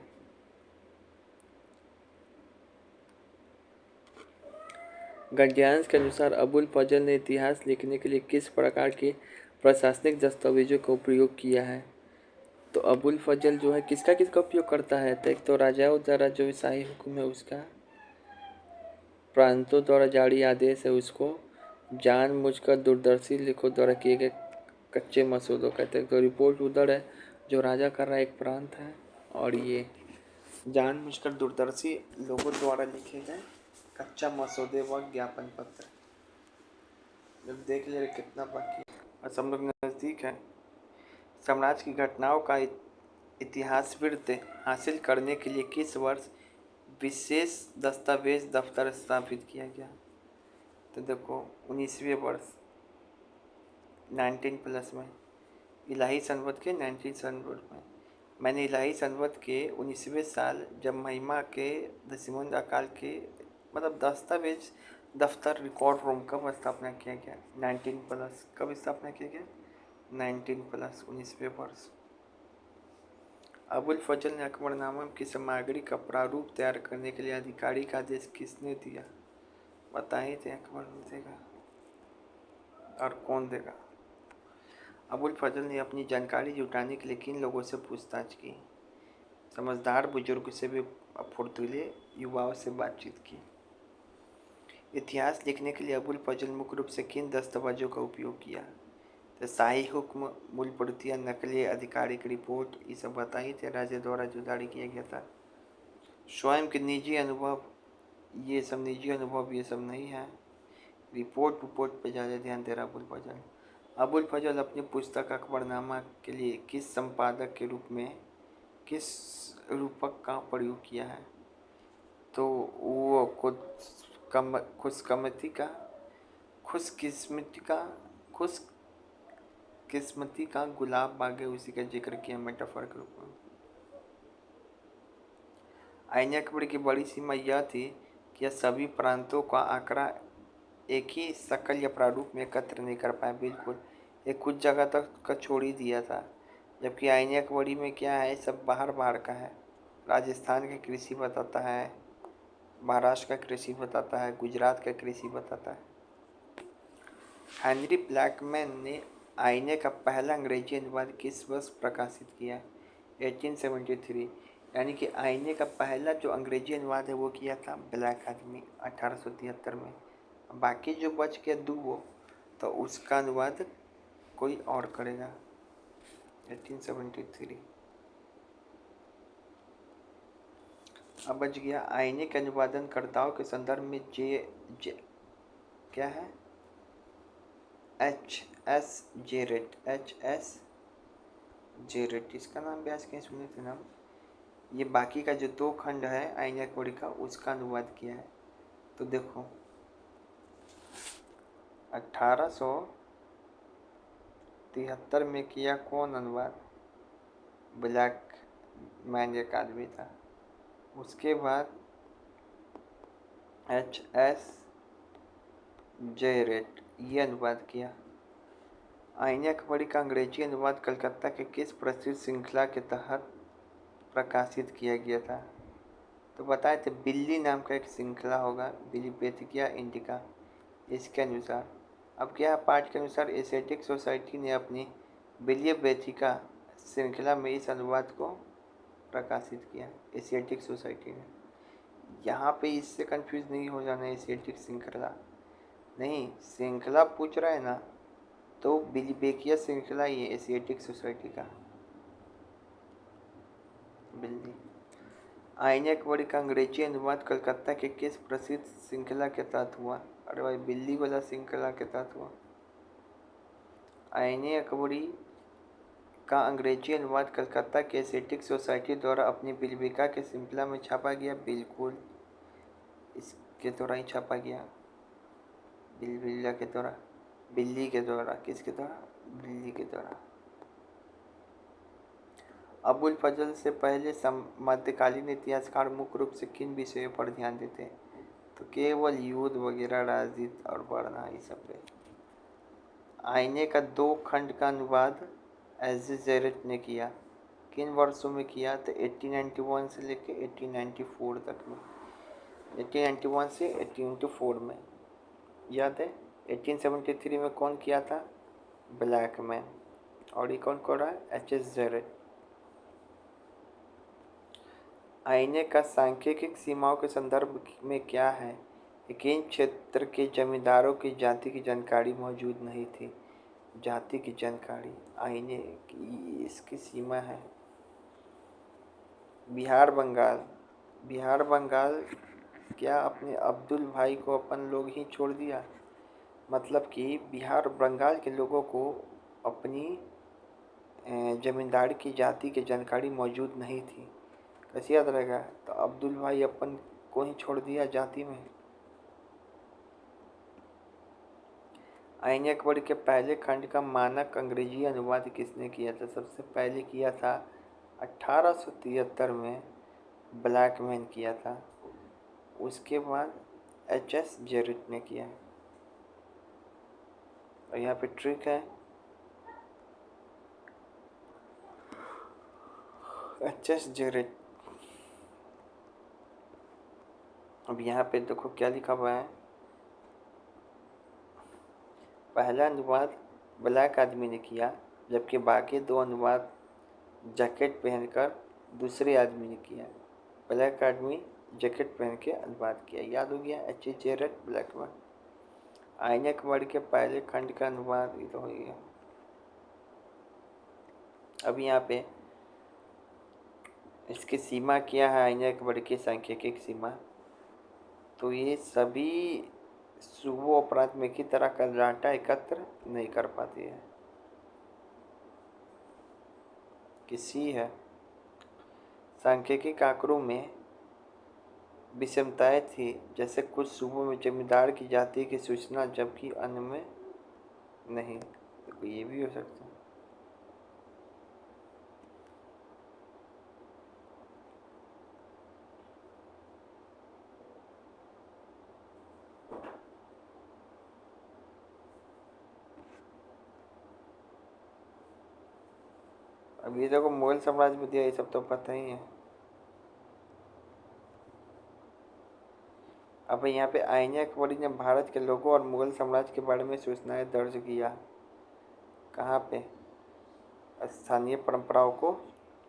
गद्यांश के अनुसार अबुल फजल ने इतिहास लिखने के लिए किस प्रकार के प्रशासनिक दस्तावेजों का उपयोग किया है? तो अबुल फजल जो है किसका उपयोग करता है? तो एक तो राजाओं द्वारा जो शाही हुक्म है उसका, प्रांतों द्वारा जारी आदेश है उसको, जानबूझकर दूरदर्शी लेखों द्वारा किए गए कच्चे मसौदों का। तो रिपोर्ट उधर है जो राजा कर रहा है, एक प्रांत है, और ये जानबूझकर दूरदर्शी लोगों द्वारा लिखे गए कच्चा मसौदे व ज्ञापन पत्र। जब देख ले कितना बाकी है और सब लोग नज़दीक है। साम्राज्य की घटनाओं का इतिहास वृत्त हासिल करने के लिए किस वर्ष विशेष दस्तावेज दफ्तर स्थापित किया गया? तो देखो 19वें वर्ष 19+ में। इलाही संवत के 19 संवत में। मैंने इलाही संवत के 19वें साल जब महिमा के दशमों अकाल के मतलब दस्तावेज दफ्तर रिकॉर्ड रूम कब स्थापना किया गया? 19+। कब स्थापना किया गया? 19+, 19वें वर्ष। अबुल फजल ने अकबरनामा की सामग्री का प्रारूप तैयार करने के लिए आधिकारिक आदेश किसने दिया? बताइए थे अकबर देगा और कौन देगा? अबुल फजल ने अपनी जानकारी जुटाने के लिए किन लोगों से पूछताछ की? समझदार बुजुर्ग से भी फुर्तीले युवाओं से बातचीत की। इतिहास लिखने के लिए अबुल फजल मुख्य रूप से किन दस्तावेजों का उपयोग किया? तो शाही हुक्म, मूल प्रतियां, नकली आधिकारिक रिपोर्ट, ये सब बताइए थे राजा द्वारा जो जारी किया गया था। स्वयं के निजी अनुभव, ये सब निजी अनुभव ये सब नहीं है। रिपोर्ट पे ज़्यादा ध्यान दे रहा अबुल फजल। अबुल फजल अपनी पुस्तक अकबरनामा के लिए किस संपादक के रूप में किस रूपक का प्रयोग किया है? तो वो खुशकिस्मती का खुशकिस्मती का गुलाब बागे उसी का जिक्र किया मेटाफर के रूप में। आईने अकबर की बड़ी सीमा यह थी कि यह सभी प्रांतों का आंकड़ा एक ही शक्ल या प्रारूप में एकत्र नहीं कर पाए। बिल्कुल, एक कुछ जगह तक का छोड़ ही दिया था। जबकि आईने अकबरी में क्या है, सब बाहर बाहर का है। राजस्थान का कृषि बताता है, महाराष्ट्र का कृषि बताता है, गुजरात का कृषि बताता है। हेनरी ब्लैकमैन ने आईने का पहला अंग्रेजी अनुवाद किस वर्ष प्रकाशित किया? 1873। यानी कि आईने का पहला जो अंग्रेजी अनुवाद है वो किया था ब्लैक आदमी 1873 में। बाकी जो बच के दो वो तो उसका अनुवाद कोई और करेगा। 1873। अब बच गया आईने के अनुवादनकर्ताओं के संदर्भ में जे क्या है? HS जेरेट, इसका नाम भी आज कहीं सुने थे नाम। ये बाकी का जो 2 खंड है आईने अकबरी का उसका अनुवाद किया है। तो देखो 1873 में किया कौन अनुवाद? ब्लैक मैन एक आदमी था। उसके बाद HS जेरेट ये अनुवाद किया। आईने अकबरी का अंग्रेजी अनुवाद कलकत्ता के किस प्रसिद्ध श्रृंखला के तहत प्रकाशित किया गया था? तो बताए थे बिल्ली नाम का एक श्रृंखला होगा, बिलिपेथिकिया इंडिका, इसके अनुसार। अब क्या है, पाठ के अनुसार एशियाटिक सोसाइटी ने अपनी बिलिपेथिका श्रृंखला में इस अनुवाद को प्रकाशित किया। एशियाटिक सोसाइटी ने, यहाँ पे इससे कंफ्यूज नहीं हो जाना। एशियाटिक श्रृंखला नहीं, श्रृंखला पूछ रहा है ना, तो बिलिपेथिकिया श्रृंखला ही है एशियाटिक सोसाइटी का। बिल्ली। आईने अकबरी का अंग्रेजी अनुवाद कलकत्ता के किस प्रसिद्ध श्रृंखला के तहत हुआ? अरे भाई बिल्ली वाला श्रृंखला के तहत हुआ। आईने अकबरी का अंग्रेजी अनुवाद कलकत्ता के एशियाटिक सोसाइटी द्वारा अपनी बिलिपिका के श्रृंखला में छापा गया। बिल्कुल, इसके द्वारा ही छापा गया। बिल्ला के द्वारा, बिल्ली के द्वारा, किसके द्वारा? बिल्ली के द्वारा। अबुल फजल से पहले मध्यकालीन इतिहासकार मुख्य रूप से किन विषयों पर ध्यान देते हैं? तो केवल युद्ध वगैरह, राजनीति और बढ़ना, ये सब पे। आईने का 2 खंड का अनुवाद जेरेट ने किया। किन वर्षों में किया? तो 1891 से लेकर 1894 तक में। 1891 से 1894 में, याद है। 1873 में कौन किया था? ब्लैकमैन। और ये कौन कर रहा है? HS Jared. आईने का सांख्यिक सीमाओं के संदर्भ में क्या है? इन क्षेत्र के जमींदारों की जाति की जानकारी मौजूद नहीं थी। जाति की जानकारी आईने की इसकी सीमा है। बिहार बंगाल क्या अपने अब्दुल भाई को अपन लोग ही छोड़ दिया? मतलब कि बिहार बंगाल के लोगों को अपनी जमींदारी की जाति की जानकारी मौजूद नहीं थी। कैसे याद रहेगा? तो अब्दुल भाई अपन को ही छोड़ दिया जाति में। आईने अकबर के पहले खंड का मानक अंग्रेजी अनुवाद किसने किया था? सबसे पहले किया था 1873 में ब्लैकमैन किया था। उसके बाद HS जेरेट ने किया। और यहाँ पे ट्रिक है, अच्छा जेरेट। अब यहाँ पे देखो क्या लिखा हुआ है। पहला अनुवाद ब्लैक आदमी ने किया, जबकि बाकी दो अनुवाद जैकेट पहनकर दूसरे आदमी ने किया। ब्लैक आदमी जैकेट पहन के अनुवाद किया, याद हो गया। H Jared Blackman. आईने अकबर के पहले खंड का अनुवाद ये तो हो गया। अब यहाँ पे इसकी सीमा क्या है, आईने अकबर की सांख्यिकी सीमा। तो ये सभी सुबह अपराध में की तरह का डाटा एकत्र नहीं कर पाती है। किसी है सांख्यिकी आंकड़ों में विषमताएं थी, जैसे कुछ सूबों में जमींदार की जाति की सूचना जबकि अन्य में नहीं। देखो ये भी हो सकता है। अब ये देखो मुगल साम्राज्य में दिया, ये सब तो पता ही है। अब यहाँ पे आईने अकबरी ने भारत के लोगों और मुगल साम्राज्य के बारे में सूचनाएं दर्ज किया। कहाँ पे? स्थानीय परंपराओं को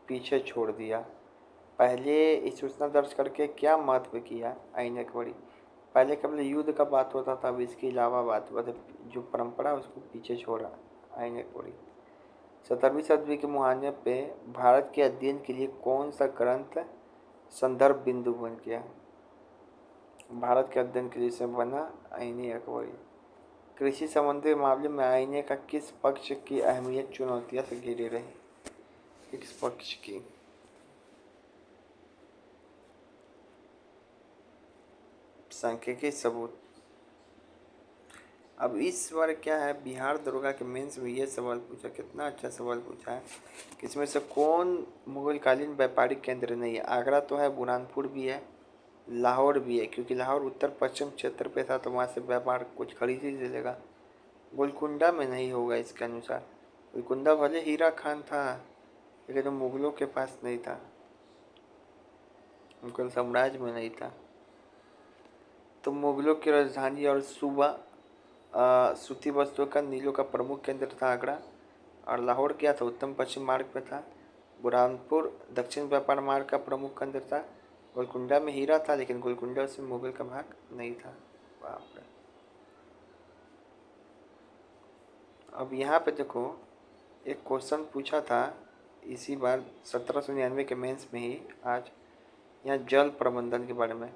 पीछे छोड़ दिया। पहले इस सूचना दर्ज करके क्या महत्व किया आईने अकबरी? पहले केवल युद्ध का बात होता था, अब इसके अलावा बात हुआ, जो परंपरा उसको पीछे छोड़ा आईने अकबरी। 17वीं सदी के मुहाने पे भारत के अध्ययन के लिए कौन सा ग्रंथ संदर्भ बिंदु बन गया? भारत के अध्ययन के लिए से बना आईने अकबरी। कृषि संबंधी मामले में आईने का किस पक्ष की अहमियत चुनौतियों से घिरी रही? किस पक्ष की? सांख्यिकी सबूत। अब इस बार क्या है, बिहार दरोगा के मेंस में ये सवाल पूछा, कितना अच्छा सवाल पूछा है कि इसमें से कौन मुगलकालीन व्यापारिक केंद्र नहीं है? आगरा तो है, बुरहानपुर भी है, लाहौर भी है, क्योंकि लाहौर उत्तर पश्चिम क्षेत्र पे था तो वहाँ से व्यापार कुछ खरीद ही लेगा। गोलकुंडा में नहीं होगा इसके अनुसार। गोलकुंडा भले हीरा खान था, लेकिन वो मुगलों के पास नहीं था, मुगल साम्राज्य में नहीं था। तो मुगलों की राजधानी और सूबा सूती वस्त्रों का नीलों का प्रमुख केंद्र था आगरा। और लाहौर क्या था, उत्तम पश्चिम मार्ग पे था। बुरहानपुर दक्षिण व्यापार मार्ग का प्रमुख केंद्र था। गोलकुंडा में हीरा था, लेकिन गोलकुंडा से मुगल का भाग नहीं था। बाप रे। अब यहाँ पे देखो एक क्वेश्चन पूछा था इसी बार 1799 के मेंस में ही आज, यहाँ जल प्रबंधन के बारे में।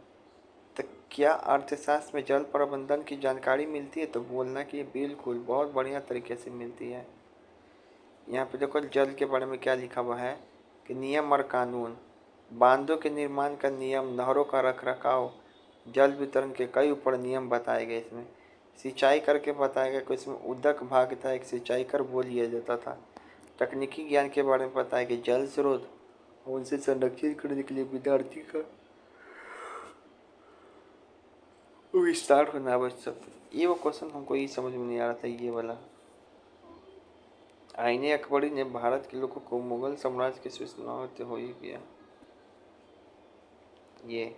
तो क्या अर्थशास्त्र में जल प्रबंधन की जानकारी मिलती है? तो बोलना कि बिल्कुल बहुत बढ़िया तरीके से मिलती है। यहाँ पे देखो जल के बारे में क्या लिखा हुआ है कि नियम और कानून, बांधों के निर्माण का नियम, नहरों का रखरखाव, जल वितरण के कई ऊपर नियम बताए गए इसमें। सिंचाई करके बताया गया कि इसमें उदक भाग था, एक सिंचाई कर बोल लिया जाता था। तकनीकी ज्ञान के बारे में बताया कि जल स्रोत और उनसे संरक्षित करने के लिए विद्यार्थी का विस्तार होना आवश्यक। ये वो क्वेश्चन हमको ये समझ में नहीं आ रहा था, ये वाला। आईने अकबरी ने भारत के लोगों को मुगल साम्राज्य की सूचनाओं से हो ही किया। ये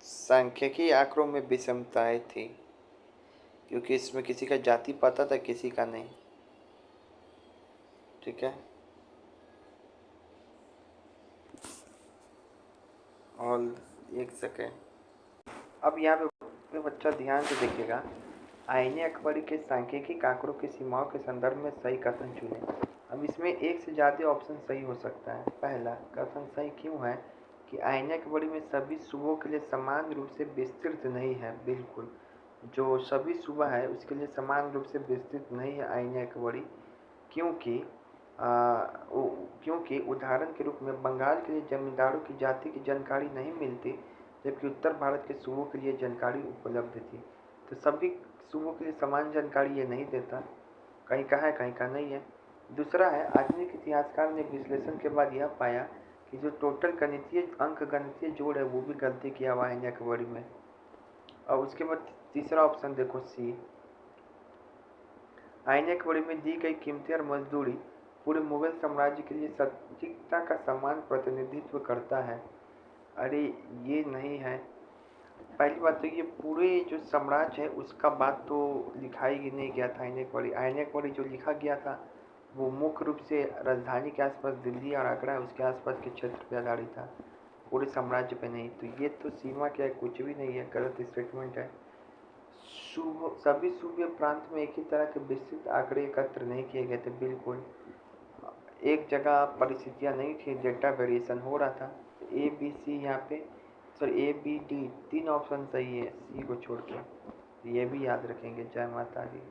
सांख्यिकी आंकड़ों में विषमताएं थी, क्योंकि इसमें किसी का जाति पता था, किसी का नहीं। ठीक है, और एक सेकेंड। अब यहाँ पे बच्चा ध्यान से देखिएगा। आईने अकबरी के सांख्यिकी आंकड़ों की सीमाओं के संदर्भ में सही कथन चुने। अब इसमें एक से ज़्यादा ऑप्शन सही हो सकता है। पहला कथन सही क्यों है कि आईने अकबरी में सभी सूबों के लिए समान रूप से विस्तृत नहीं है। बिल्कुल, जो सभी सूबा है उसके लिए समान रूप से विस्तृत नहीं है आईने अकबरी, क्योंकि क्योंकि उदाहरण के रूप में बंगाल के लिए जमींदारों की जाति की जानकारी नहीं मिलती, जबकि उत्तर भारत के सूबों के लिए जानकारी उपलब्ध थी। तो सभी सूबों के लिए समान जानकारी ये नहीं देता, कहीं का है कहीं का नहीं है। दूसरा है, आधुनिक इतिहासकार ने विश्लेषण के बाद यह पाया कि जो टोटल गणितीय अंक गणितीय जोड़ है वो भी गलती किया हुआ है अकबरी में। और उसके बाद तीसरा ऑप्शन देखो सी, आईनेक-वरी में दी गई कीमतें और मजदूरी पूरे मुगल साम्राज्य के लिए सटीकता का समान प्रतिनिधित्व करता है। अरे ये नहीं है। पहली बात तो ये पूरे जो साम्राज्य है उसका बात तो लिखा ही नहीं गया था आईनेक-वरी। आईनेक-वरी जो लिखा गया था वो मुख्य रूप से राजधानी के आसपास दिल्ली और आगरा उसके आसपास के क्षेत्र पे आधारित था, पूरे साम्राज्य पे नहीं। तो ये तो सीमा क्या है, कुछ भी नहीं है, गलत स्टेटमेंट है। सभी सूबे प्रांत में एक ही तरह के विस्तृत आंकड़े एकत्र नहीं किए गए थे, बिल्कुल एक जगह परिस्थितियां नहीं थी, डेटा वेरिएशन हो रहा था। ए बी सी यहाँ पे, सॉरी ए बी डी तीन ऑप्शन सही है सी को छोड़ के, ये भी याद रखेंगे। जय माता दी।